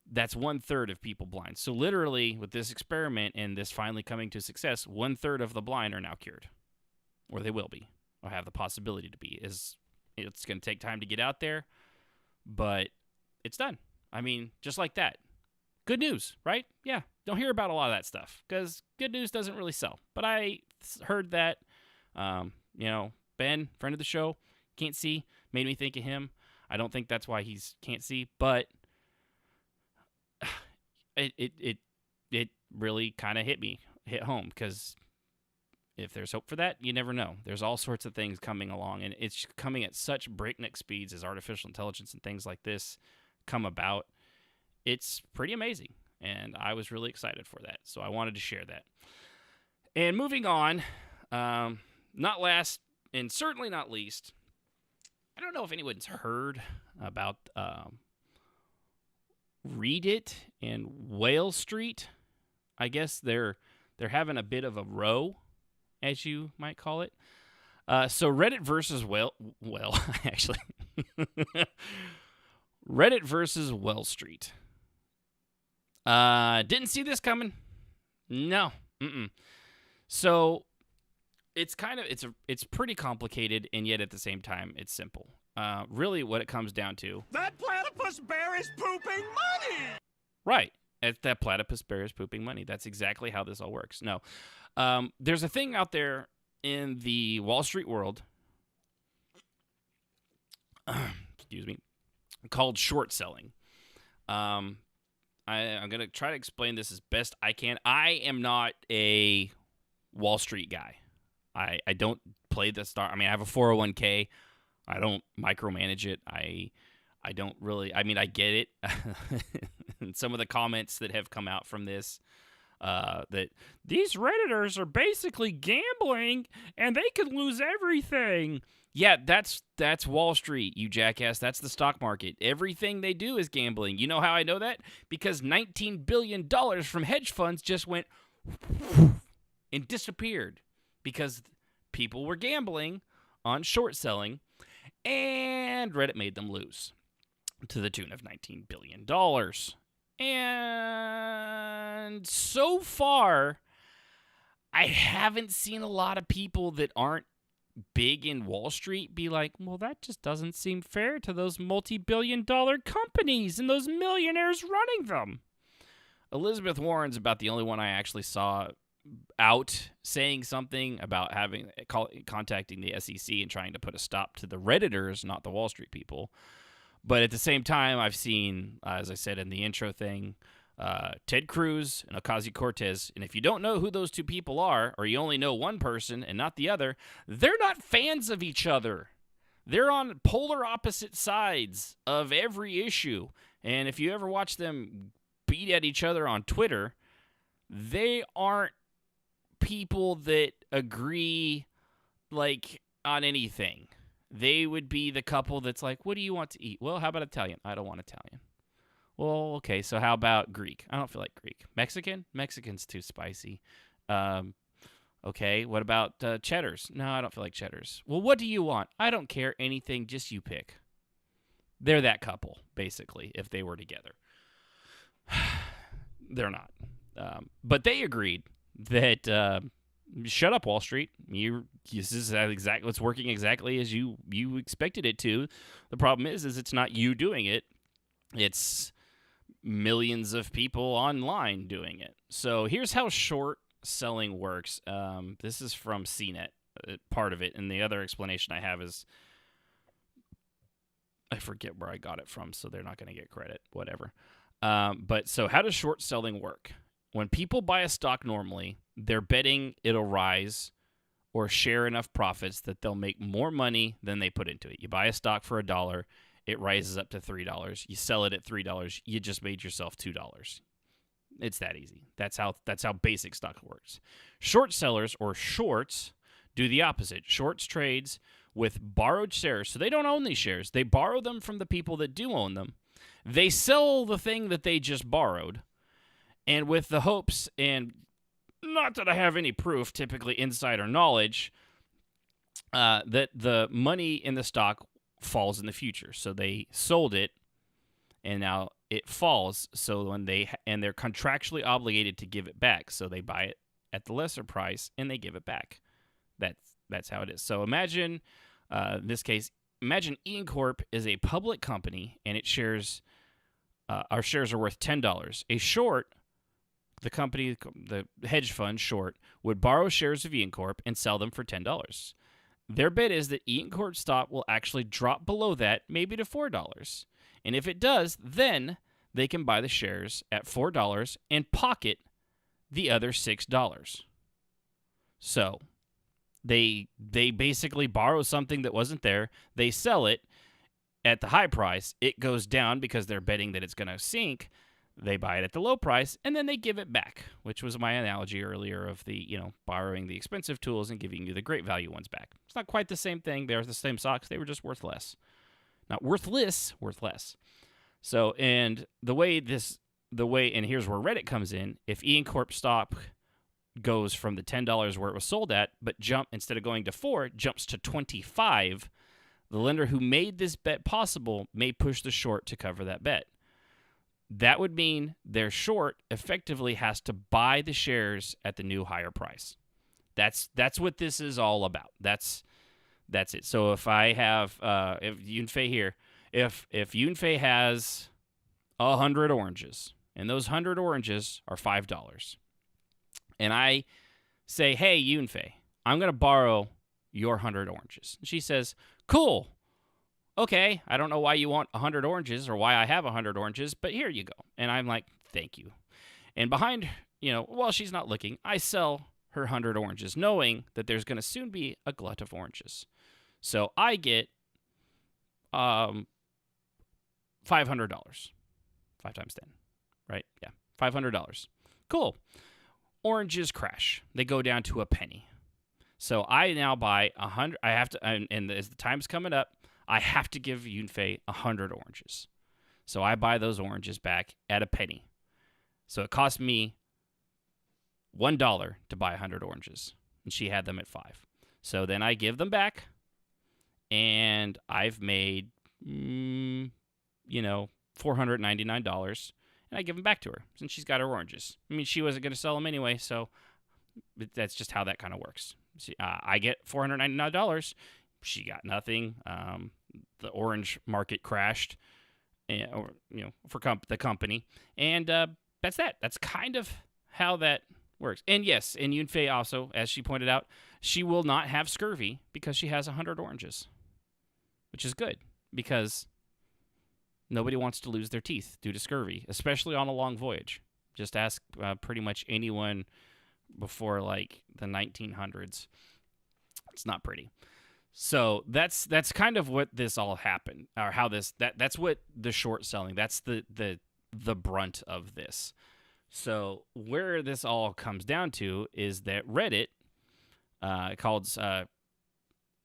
That's 1/3 of people blind. So literally, with this experiment and this finally coming to success, 1/3 of the blind are now cured, or they will be, or have the possibility to be. It's going to take time to get out there, but it's done. I mean, just like that. Good news, right? Yeah. Don't hear about a lot of that stuff because good news doesn't really sell. But I heard that, Ben, friend of the show, can't see, made me think of him. I don't think that's why he can't see, but it really kind of hit home because if there's hope for that, you never know. There's all sorts of things coming along, and it's coming at such breakneck speeds as artificial intelligence and things like this come about. It's pretty amazing, and I was really excited for that, so I wanted to share that. And moving on, not last and certainly not least, I don't know if anyone's heard about Read It and Whale Street. I guess they're having a bit of a row, as you might call it. So Reddit versus actually. Reddit versus Wall Street. Didn't see this coming. No. So it's pretty complicated, and yet at the same time, it's simple. Really what it comes down to. That platypus bear is pooping money! Right. At that platypus bear is pooping money. That's exactly how this all works. No. There's a thing out there in the Wall Street world, excuse me, called short selling. I'm going to try to explain this as best I can. I am not a Wall Street guy. I don't play the stock. I mean, I have a 401k. I don't micromanage it. I don't really. I mean, I get it. And some of the comments that have come out from this, that these Redditors are basically gambling and they could lose everything. Yeah, that's Wall Street, you jackass. That's the stock market. Everything they do is gambling. You know how I know that? Because $19 billion from hedge funds just went and disappeared because people were gambling on short selling, and Reddit made them lose to the tune of $19 billion. And so far, I haven't seen a lot of people that aren't big in Wall Street be like, well, that just doesn't seem fair to those multi-billion-dollar companies and those millionaires running them. Elizabeth Warren's about the only one I actually saw out saying something about contacting the SEC and trying to put a stop to the Redditors, not the Wall Street people. But at the same time, I've seen, as I said in the intro thing, Ted Cruz and Ocasio-Cortez, and if you don't know who those two people are, or you only know one person and not the other, they're not fans of each other. They're on polar opposite sides of every issue. And if you ever watch them beat at each other on Twitter, they aren't people that agree, like, on anything. They would be the couple that's like, what do you want to eat? Well, how about Italian? I don't want Italian. Well, okay, so how about Greek? I don't feel like Greek. Mexican? Mexican's too spicy. Okay, what about cheddars? No, I don't feel like cheddars. Well, what do you want? I don't care. Anything, just you pick. They're that couple, basically, if they were together. They're not. But they agreed that shut up, Wall Street. This is exactly, it's working exactly as you expected it to. The problem is it's not you doing it. It's millions of people online doing it. So here's how short selling works. This is from CNET, part of it, and the other explanation I have is I forget where I got it from, so they're not going to get credit. Whatever. But so how does short selling work? When people buy a stock normally, they're betting it'll rise or share enough profits that they'll make more money than they put into it. You buy a stock for $1, it rises up to $3. You sell it at $3, you just made yourself $2. It's that easy. That's how basic stock works. Short sellers or shorts do the opposite. Shorts trades with borrowed shares. So they don't own these shares. They borrow them from the people that do own them. They sell the thing that they just borrowed. And with the hopes, and not that I have any proof, typically insider knowledge, that the money in the stock falls in the future. So they sold it, and now it falls. So when they're contractually obligated to give it back, so they buy it at the lesser price and they give it back. That's how it is. So imagine, in this case, imagine Ian Corp is a public company, and it shares. Our shares are worth $10. A short. The company, the hedge fund short, would borrow shares of Ian Corp and sell them for $10. Their bet is that Ian Corp stock will actually drop below that, maybe to $4. And if it does, then they can buy the shares at $4 and pocket the other $6. So they basically borrow something that wasn't there. They sell it at the high price. It goes down because they're betting that it's going to sink. They buy it at the low price, and then they give it back, which was my analogy earlier of the, borrowing the expensive tools and giving you the great value ones back. It's not quite the same thing. They're the same socks. They were just worth less. Not worthless, worth less. So, and here's where Reddit comes in. If Ian Corp stock goes from the $10 where it was sold at, but instead of going to $4, jumps to $25, the lender who made this bet possible may push the short to cover that bet. That would mean their short effectively has to buy the shares at the new higher price. That's what this is all about. That's it. So if I have if Yunfei here, if Yunfei has 100 oranges and those 100 oranges are $5. And I say, hey, Yunfei, I'm going to borrow your 100 oranges. And she says, cool. Okay, I don't know why you want 100 oranges or why I have 100 oranges, but here you go. And I'm like, thank you. And behind, while she's not looking, I sell her 100 oranges, knowing that there's going to soon be a glut of oranges. So I get $500. 5 times 10, right? Yeah, $500. Cool. Oranges crash. They go down to a penny. So I now buy 100. I have to, and as the time's coming up, I have to give Yunfei 100 oranges. So I buy those oranges back at a penny. So it cost me $1 to buy 100 oranges, and she had them at 5. So then I give them back, and I've made, $499, and I give them back to her since she's got her oranges. I mean, she wasn't going to sell them anyway, so that's just how that kind of works. I get $499. She got nothing. The orange market crashed, for the company, and that's that. That's kind of how that works. And yes, and Yunfei also, as she pointed out, she will not have scurvy because she has 100 oranges, which is good because nobody wants to lose their teeth due to scurvy, especially on a long voyage. Just ask pretty much anyone before like the 1900s. It's not pretty. So that's kind of what this all happened, or how that's what the short selling. That's the brunt of this. So where this all comes down to is that Reddit, called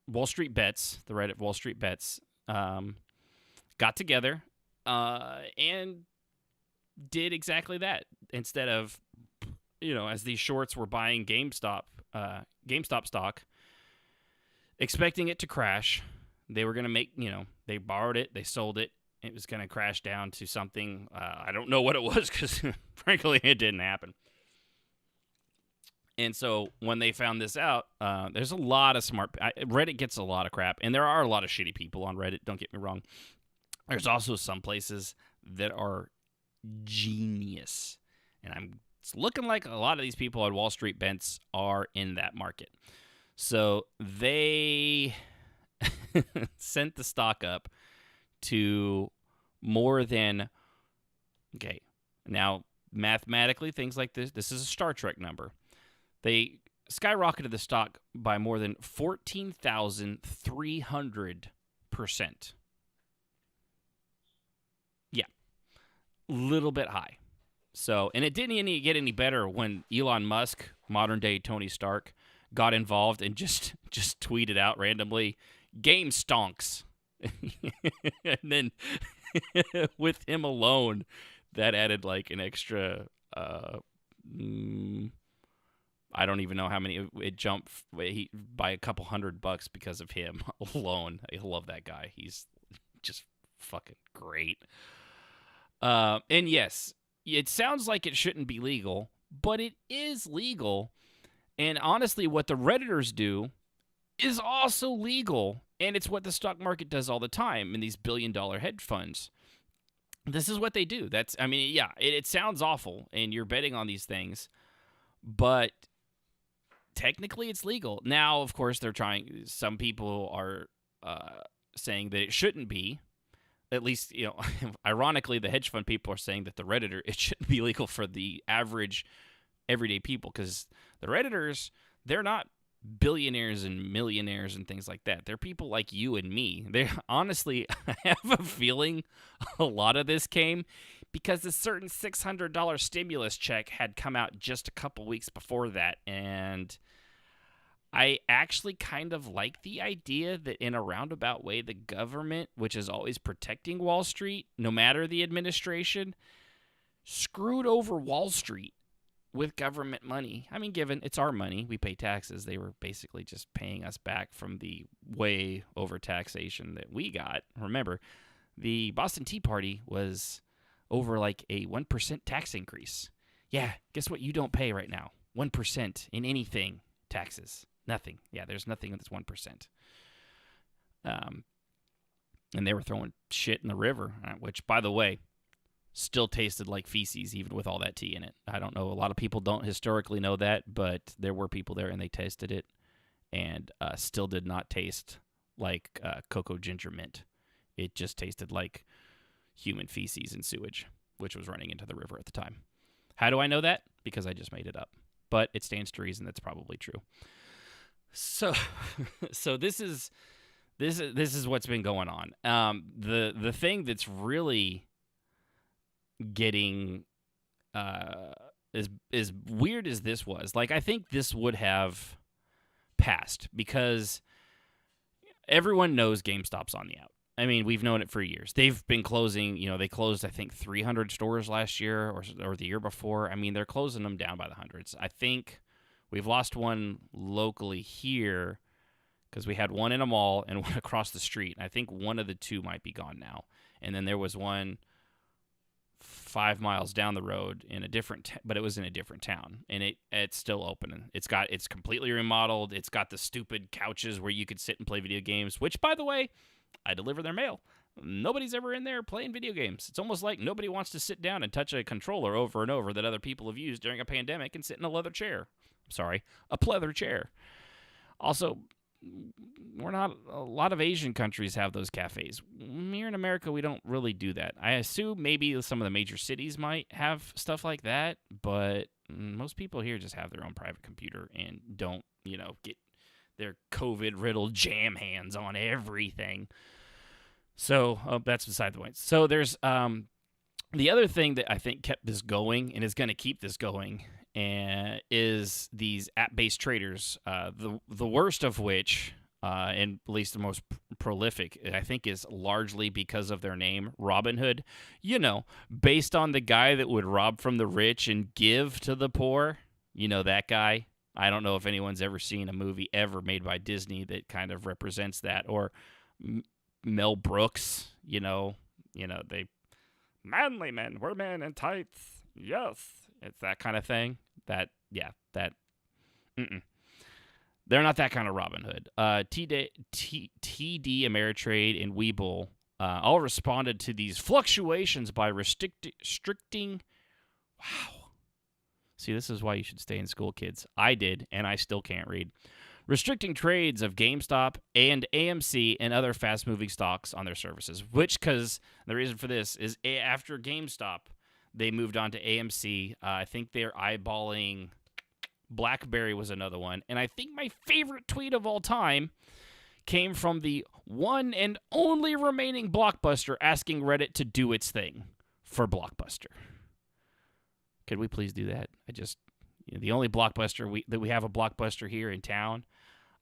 Wall Street Bets, the Reddit Wall Street Bets, got together and did exactly that. Instead of, as these shorts were buying GameStop stock, expecting it to crash, they were going to make, they borrowed it, they sold it. It was going to crash down to something. I don't know what it was because, frankly, it didn't happen. And so when they found this out, there's a lot of Reddit gets a lot of crap, and there are a lot of shitty people on Reddit, don't get me wrong. There's also some places that are genius, and it's looking like a lot of these people on Wall Street Bets are in that market. So they sent the stock up to more than, okay, now mathematically, things like this is a Star Trek number. They skyrocketed the stock by more than 14,300%. Yeah, little bit high. So, and it didn't get any better when Elon Musk, modern day Tony Stark, got involved and just tweeted out randomly, "Game stonks." And then with him alone, that added like an extra, I don't even know how many, it jumped by a couple $100 because of him alone. I love that guy. He's just fucking great. And yes, it sounds like it shouldn't be legal, but it is legal. And honestly, what the Redditors do is also legal. And it's what the stock market does all the time in these billion-dollar hedge funds. This is what they do. It sounds awful, and you're betting on these things, but technically it's legal. Now, of course, some people are saying that it shouldn't be. At least, ironically, the hedge fund people are saying that it shouldn't be legal for the average everyday people, because the Redditors, they're not billionaires and millionaires and things like that. They're people like you and me. They honestly, I have a feeling a lot of this came because a certain $600 stimulus check had come out just a couple weeks before that, and I actually kind of like the idea that in a roundabout way, the government, which is always protecting Wall Street, no matter the administration, screwed over Wall Street with government money. I mean, given it's our money, we pay taxes. They were basically just paying us back from the way over taxation that we got. Remember, the Boston Tea Party was over like a 1% tax increase. Yeah, guess what you don't pay right now? 1% in anything, taxes. Nothing. Yeah, there's nothing that's 1%. And they were throwing shit in the river, which, by the way, still tasted like feces, even with all that tea in it. I don't know. A lot of people don't historically know that, but there were people there and they tasted it and still did not taste like cocoa ginger mint. It just tasted like human feces and sewage, which was running into the river at the time. How do I know that? Because I just made it up. But it stands to reason that's probably true. So this is what's been going on. The thing that's really getting as weird as this was, like, I think this would have passed because everyone knows GameStop's on the out. I mean, we've known it for years. They've been closing, they closed, I think, 300 stores last year or the year before. I mean, they're closing them down by the hundreds. I think we've lost one locally here because we had one in a mall and one across the street. And I think one of the two might be gone now. And then there was one 5 miles down the road in a different, but it was in a different town, and it's still open. It's completely remodeled. It's got the stupid couches where you could sit and play video games, which, by the way, I deliver their mail. Nobody's ever in there playing video games. It's almost like nobody wants to sit down and touch a controller over and over that other people have used during a pandemic and sit in a leather chair. Sorry, a pleather chair. Also, a lot of Asian countries have those cafes. Here in America, we don't really do that. I assume maybe some of the major cities might have stuff like that, but most people here just have their own private computer and don't, get their COVID-riddled jam hands on everything. So that's beside the point. So there's the other thing that I think kept this going and is going to keep this going is these app-based traders. The worst of which, and at least the most prolific, I think, is largely because of their name, Robinhood. Based on the guy that would rob from the rich and give to the poor. That guy. I don't know if anyone's ever seen a movie ever made by Disney that kind of represents that, or Mel Brooks. They manly men, we're men in tights. Yes, it's that kind of thing. They're not that kind of Robin Hood. TD Ameritrade and Webull all responded to these fluctuations by restricting. Wow. See, this is why you should stay in school, kids. I did, and I still can't read. Restricting trades of GameStop and AMC and other fast-moving stocks on their services, because the reason for this is after GameStop, they moved on to AMC. I think they're eyeballing BlackBerry was another one. And I think my favorite tweet of all time came from the one and only remaining Blockbuster asking Reddit to do its thing for Blockbuster. Could we please do that? The only Blockbuster that we have a Blockbuster here in town,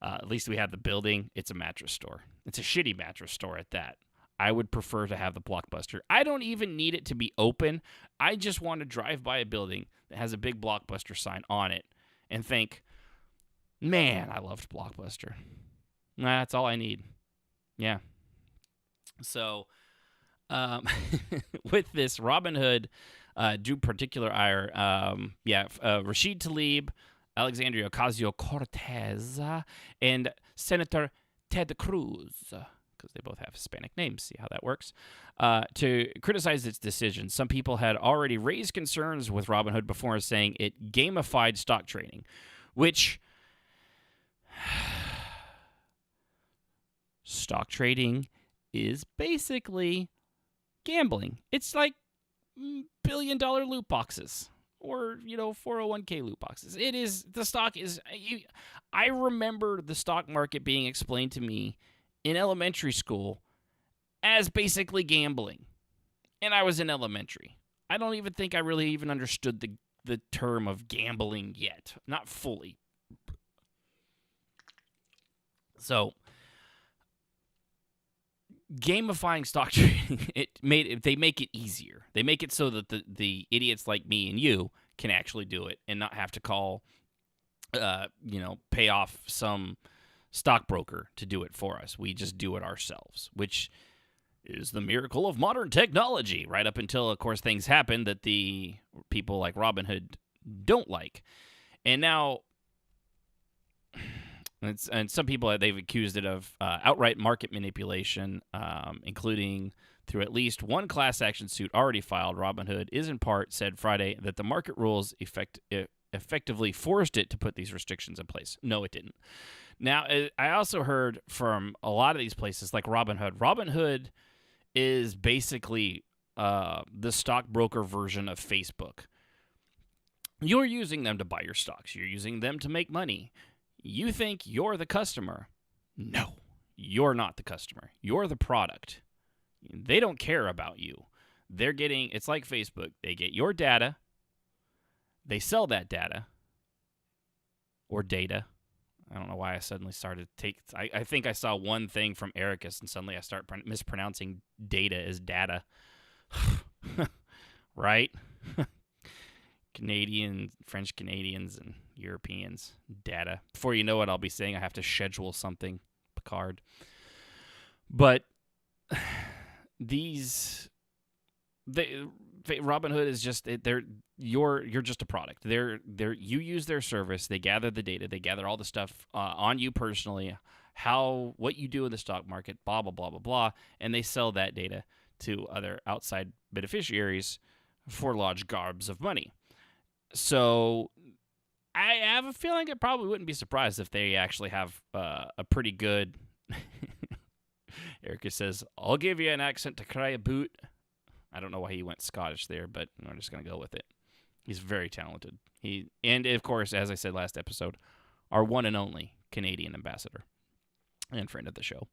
at least we have the building, it's a mattress store. It's a shitty mattress store at that. I would prefer to have the Blockbuster. I don't even need it to be open. I just want to drive by a building that has a big Blockbuster sign on it and think, man, I loved Blockbuster. That's all I need. Yeah. So, with this, Robinhood drew particular ire. Rashid Tlaib, Alexandria Ocasio-Cortez, and Senator Ted Cruz, because they both have Hispanic names. See how that works? To criticize its decision. Some people had already raised concerns with Robinhood before, saying it gamified stock trading, which stock trading is basically gambling. It's like billion-dollar loot boxes or, 401k loot boxes. I remember the stock market being explained to me in elementary school as basically gambling. And I was in elementary. I don't even think I really even understood the term of gambling yet. Not fully. So, gamifying stock trading, they make it easier. They make it so that the idiots like me and you can actually do it and not have to call, pay off some stockbroker to do it for us. We just do it ourselves, which is the miracle of modern technology, right up until, of course, things happen that the people like Robinhood don't like. And now, and some people, they've accused it of outright market manipulation, including Through at least one class action suit already filed, Robinhood is in part said Friday that the market rules effectively forced it to put these restrictions in place. No, it didn't. Now, I also heard from a lot of these places like Robinhood. Robinhood is basically the stockbroker version of Facebook. You're using them to buy your stocks. You're using them to make money. You think you're the customer. No, you're not the customer. You're the product. They don't care about you. They're getting, it's like Facebook. They get your data. They sell that data or data. I don't know why I suddenly started to take, I think I saw one thing from Ericus and suddenly I start mispronouncing data as data. Right? Canadians, French Canadians, and Europeans, data. Before you know it, I'll be saying I have to schedule something, Picard. But Robinhood is just you're just a product. You use their service. They gather the data. They gather all the stuff on you personally, what you do in the stock market, blah blah blah blah blah, and they sell that data to other outside beneficiaries for large gobs of money. So I have a feeling I probably wouldn't be surprised if they actually have a pretty good. Erica says, "I'll give you an accent to cry a boot." I don't know why he went Scottish there, but I'm just going to go with it. He's very talented. And of course, as I said last episode, our one and only Canadian ambassador and friend of the show.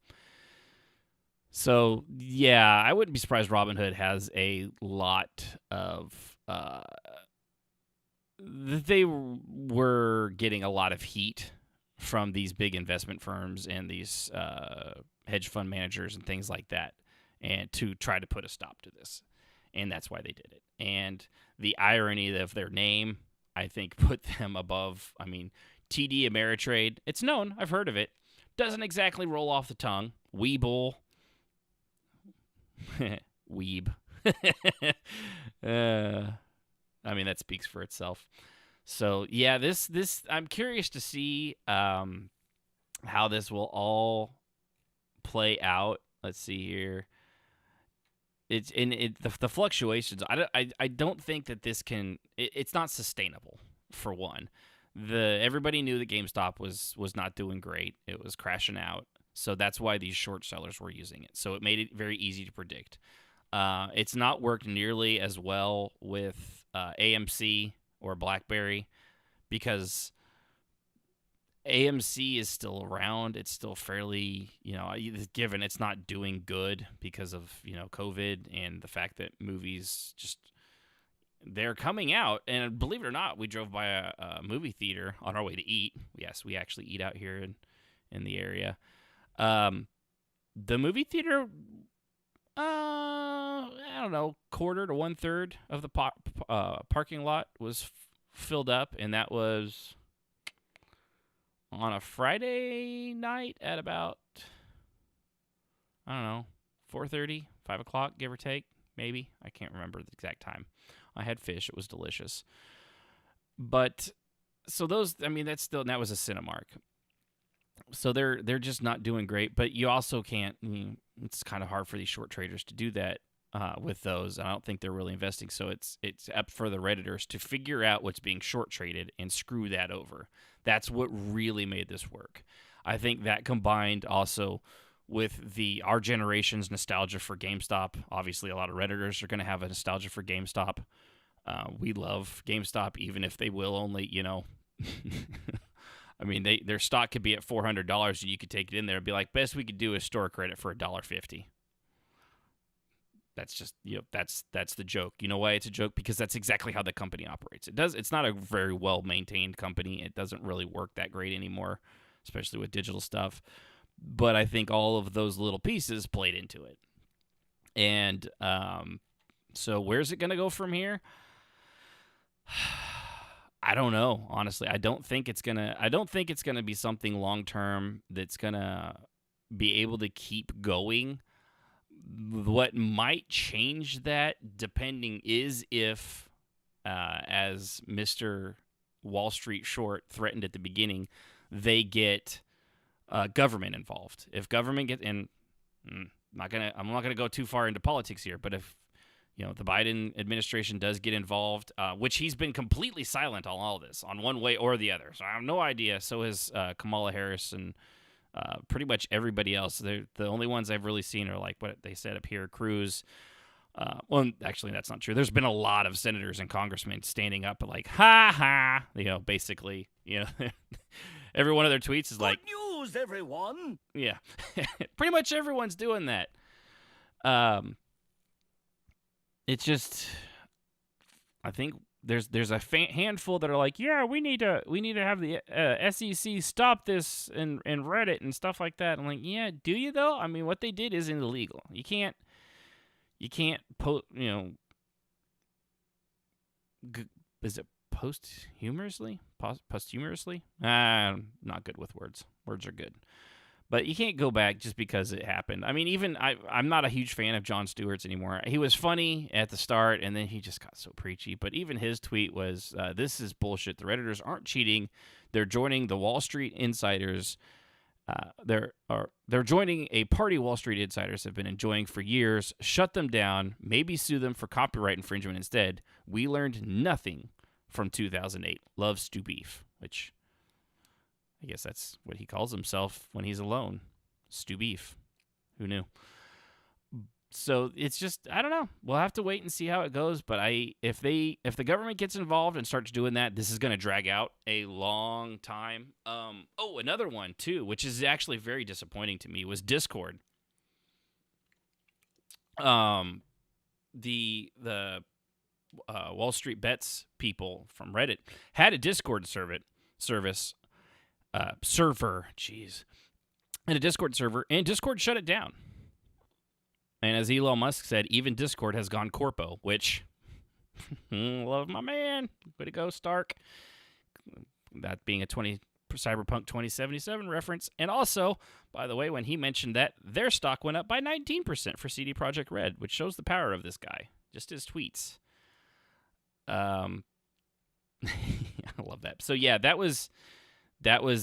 So, yeah, I wouldn't be surprised Robinhood has a lot of... they were getting a lot of heat from these big investment firms and these hedge fund managers and things like that, and to try to put a stop to this. And that's why they did it. And the irony of their name, I think, put them above, TD Ameritrade. It's known. I've heard of it. Doesn't exactly roll off the tongue. Webull. Weeb. That speaks for itself. So, yeah, this I'm curious to see how this will all play out. Let's see here. The fluctuations. I don't think that this can. It's not sustainable. For one, everybody knew that GameStop was not doing great. It was crashing out. So that's why these short sellers were using it. So it made it very easy to predict. It's not worked nearly as well with AMC or BlackBerry because AMC is still around. It's still fairly, given it's not doing good because of, COVID and the fact that movies they're coming out. And believe it or not, we drove by a movie theater on our way to eat. Yes, we actually eat out here in the area. The movie theater, I don't know, quarter to 1/3 of the parking lot was filled up, and that was on a Friday night at about, 4:30, 5 o'clock, give or take, maybe. I can't remember the exact time. I had fish. It was delicious. But, so those, that was a Cinemark. So they're just not doing great, but you also can't, it's kind of hard for these short traders to do that with those. I don't think they're really investing, so it's up for the Redditors to figure out what's being short traded and screw that over. That's what really made this work. I think that combined also with our generation's nostalgia for GameStop. Obviously, a lot of Redditors are going to have a nostalgia for GameStop. We love GameStop, even if they will only, their stock could be at $400 and you could take it in there and be like, best we could do is store credit for $1.50. That's just, that's the joke. You know why it's a joke? Because that's exactly how the company operates. It's not a very well-maintained company. It doesn't really work that great anymore, especially with digital stuff. But I think all of those little pieces played into it. And so where's it going to go from here? I don't know, honestly. I don't think it's gonna be something long term that's gonna be able to keep going. What might change that, depending, is if, as Mr. Wall Street Short threatened at the beginning, they get government involved. If government I'm not gonna go too far into politics here, but if the Biden administration does get involved, which he's been completely silent on all this, on one way or the other. So I have no idea. So has Kamala Harris and pretty much everybody else. The only ones I've really seen are like what they said up here, Cruz. Well, actually, that's not true. There's been a lot of senators and congressmen standing up like, ha ha, basically, every one of their tweets is like, Good news, everyone. yeah, pretty much everyone's doing that. It's just, I think there's a handful that are like, yeah, we need to have the SEC stop this and Reddit and stuff like that. I'm like, yeah, do you though? I mean, what they did is illegal. You can't is it posthumously? Posthumously? I'm not good with words. Words are good. But you can't go back just because it happened. I mean, even I'm not a huge fan of Jon Stewart's anymore. He was funny at the start, and then he just got so preachy. But even his tweet was, this is bullshit. The Redditors aren't cheating. They're joining the Wall Street insiders. They're joining a party Wall Street insiders have been enjoying for years. Shut them down. Maybe sue them for copyright infringement instead. We learned nothing from 2008. Love Stu Beef, which I guess that's what he calls himself when he's alone. Stu Beef. Who knew? So it's just, I don't know. We'll have to wait and see how it goes. But if the government gets involved and starts doing that, this is going to drag out a long time. Another one too, which is actually very disappointing to me, was Discord. The Wall Street Bets people from Reddit had a Discord server, and a Discord server, and Discord shut it down. And as Elon Musk said, even Discord has gone corpo, which, love my man. Way to go, Stark. That being a Cyberpunk 2077 reference. And also, by the way, when he mentioned that, their stock went up by 19% for CD Projekt Red, which shows the power of this guy. Just his tweets. I love that. So yeah, that was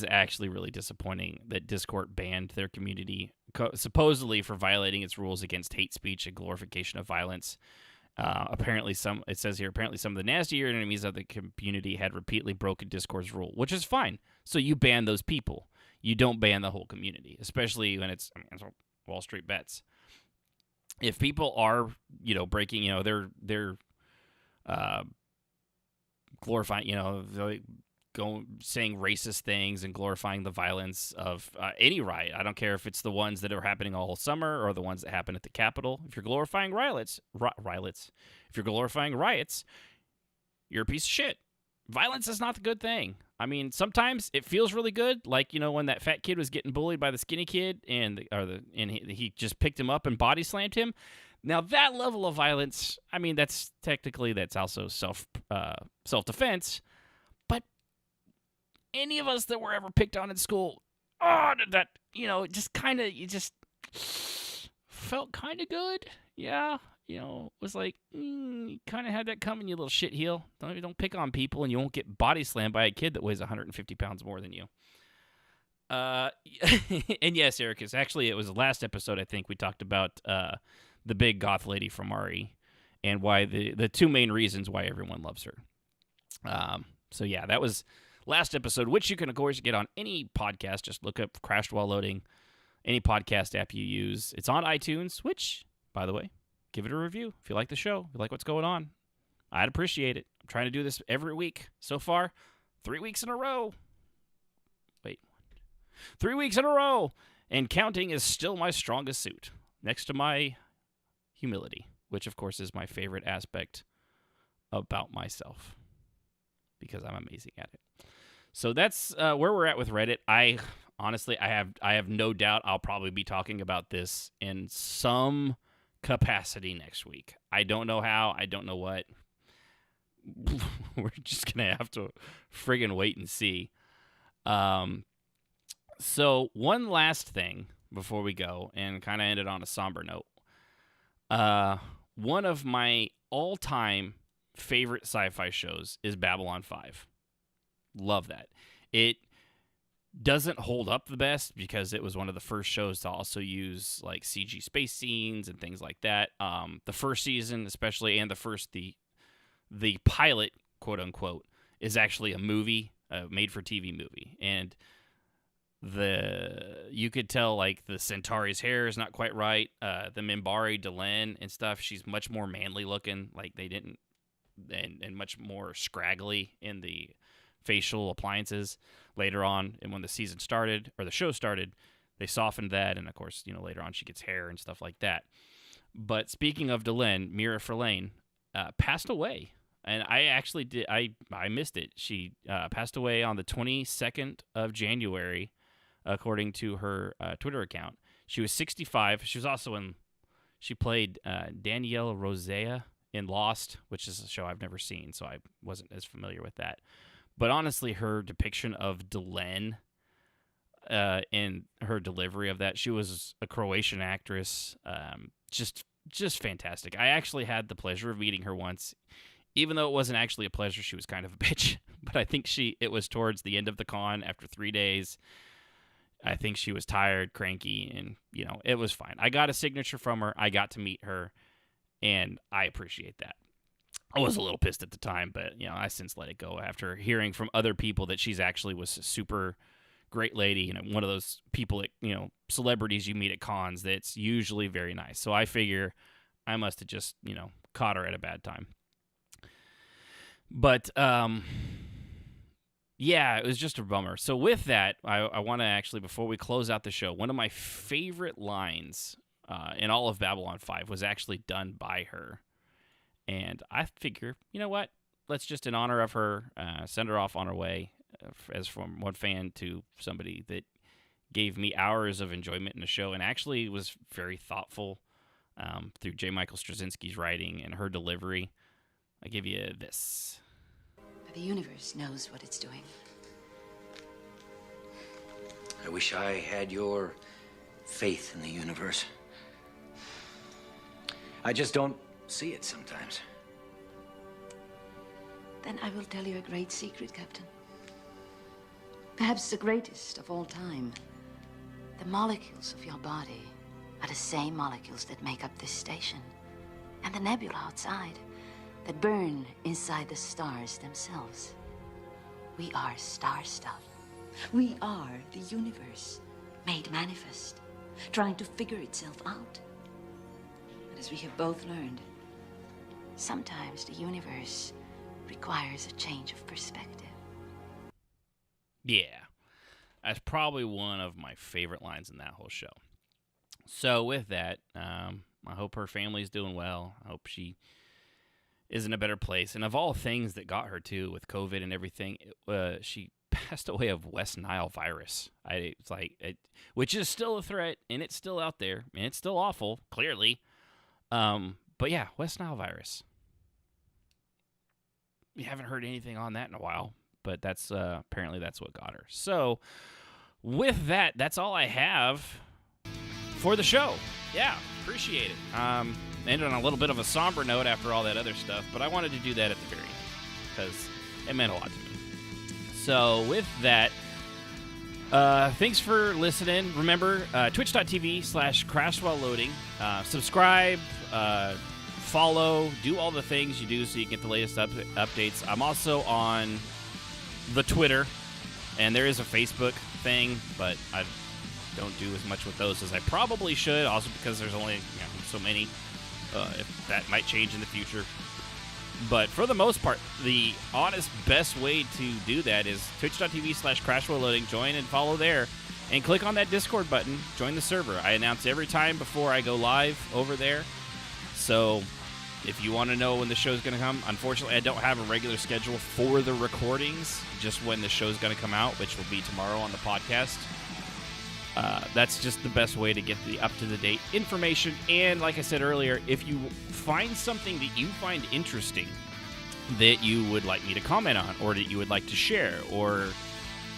actually really disappointing that Discord banned their community, supposedly for violating its rules against hate speech and glorification of violence. It says here, apparently some of the nastier enemies of the community had repeatedly broken Discord's rule, which is fine. So you ban those people. You don't ban the whole community, especially when it's Wall Street Bets. If people are, breaking, they're glorifying, saying racist things and glorifying the violence of any riot. I don't care if it's the ones that are happening all summer or the ones that happen at the Capitol. If you're glorifying riots, if you're glorifying riots, you're a piece of shit. Violence is not the good thing. I mean, sometimes it feels really good, like when that fat kid was getting bullied by the skinny kid, and he just picked him up and body slammed him. Now that level of violence, I mean, that's also self-defense. Any of us that were ever picked on in school, it just felt kind of good. Yeah, it was like, you kind of had that coming, you little shit heel. Don't pick on people, and you won't get body slammed by a kid that weighs 150 pounds more than you. And yes, Eric, it was the last episode, I think, we talked about the big goth lady from RE and why the two main reasons why everyone loves her. So yeah, that was last episode, which you can, of course, get on any podcast. Just look up Crashed While Loading, any podcast app you use. It's on iTunes, which, by the way, give it a review if you like the show, if you like what's going on. I'd appreciate it. I'm trying to do this every week. So far, 3 weeks in a row. 3 weeks in a row. And counting is still my strongest suit, next to my humility, which, of course, is my favorite aspect about myself, because I'm amazing at it. So that's where we're at with Reddit. I have no doubt I'll probably be talking about this in some capacity next week. I don't know how. I don't know what. We're just going to have to friggin' wait and see. So one last thing before we go, and kind of end it on a somber note. One of my all-time favorite sci-fi shows is Babylon 5. Love that. doesn't hold up the best because it was one of the first shows to also use like CG space scenes and things like that. The first season, especially, and the pilot, quote unquote, is actually a movie, a made-for-TV movie, and you could tell like the Centauri's hair is not quite right. The Minbari Delenn and stuff, she's much more manly looking. Like they didn't, and much more scraggly in the facial appliances later on. And when the season started or the show started, they softened that, and of course, later on she gets hair and stuff like that. But speaking of Delenn, Mira Frelaine passed away. And I actually did. I missed it. She passed away on the 22nd of January, according to her Twitter account. She was 65. She played Danielle Rosea in Lost, which is a show I've never seen, so I wasn't as familiar with that. But honestly, her depiction of Delenn in her delivery of that, she was a Croatian actress, just fantastic. I actually had the pleasure of meeting her once. Even though it wasn't actually a pleasure, she was kind of a bitch. But I think it was towards the end of the con after 3 days. I think she was tired, cranky, and, it was fine. I got a signature from her. I got to meet her, and I appreciate that. I was a little pissed at the time, but, I since let it go after hearing from other people that she's actually was a super great lady, one of those people that, celebrities you meet at cons that's usually very nice. So I figure I must have just, caught her at a bad time. But, yeah, it was just a bummer. So with that, I want to actually, before we close out the show, one of my favorite lines in all of Babylon 5 was actually done by her. And I figure, you know what? Let's just, in honor of her, send her off on her way, as from one fan to somebody that gave me hours of enjoyment in the show and actually was very thoughtful through J. Michael Straczynski's writing and her delivery. I give you this. The universe knows what it's doing. I wish I had your faith in the universe. I just don't see it sometimes. Then I will tell you a great secret, Captain. Perhaps the greatest of all time. The molecules of your body are the same molecules that make up this station. And the nebula outside that burn inside the stars themselves. We are star stuff. We are the universe made manifest, trying to figure itself out. And as we have both learned, sometimes the universe requires a change of perspective. Yeah, that's probably one of my favorite lines in that whole show. So with that, I hope her family's doing well. I hope she is in a better place. And of all things that got her, too, with COVID and everything, she passed away of West Nile virus. Which is still a threat, and it's still out there, and it's still awful, clearly. But yeah, West Nile virus. We haven't heard anything on that in a while, but that's apparently that's what got her. So with that, that's all I have for the show. Yeah, appreciate it. Ended on a little bit of a somber note after all that other stuff, but I wanted to do that at the very end because it meant a lot to me. So with that, thanks for listening. Remember, twitch.tv/CrashWhileLoading. Subscribe, follow, do all the things you do so you get the latest updates. I'm also on the Twitter, and there is a Facebook thing, but I don't do as much with those as I probably should, also because there's only so many. If that might change in the future. But for the most part, the honest best way to do that is twitch.tv/CrashWhileLoading. Join and follow there. And click on that Discord button. Join the server. I announce every time before I go live over there. So if you want to know when the show's going to come, unfortunately, I don't have a regular schedule for the recordings, just when the show's going to come out, which will be tomorrow on the podcast. That's just the best way to get the up-to-the-date information. And like I said earlier, if you find something that you find interesting that you would like me to comment on, or that you would like to share, or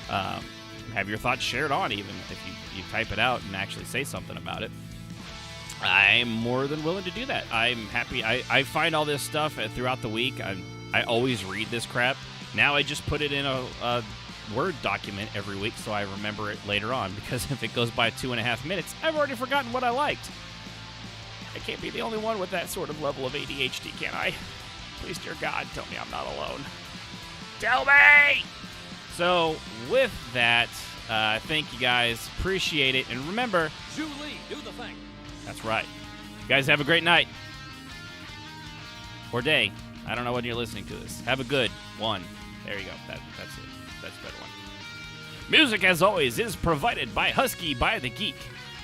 have your thoughts shared on, even if you type it out and actually say something about it, I'm more than willing to do that. I'm happy. I find all this stuff throughout the week. I always read this crap. Now I just put it in a Word document every week so I remember it later on, because if it goes by 2.5 minutes, I've already forgotten what I liked. I can't be the only one with that sort of level of ADHD, can I? Please, dear God, tell me I'm not alone. Tell me! So, with that, thank you guys. Appreciate it. And remember, Julie, do the thing. that's right. You guys have a great night. Or day. I don't know when you're listening to this. Have a good one. There you go. That's it. That's a better one. Music, as always, is provided by Husky by the Geek.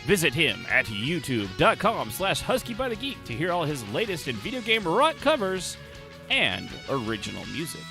Visit him at youtube.com/HuskyByTheGeek to hear all his latest in video game rock covers and original music.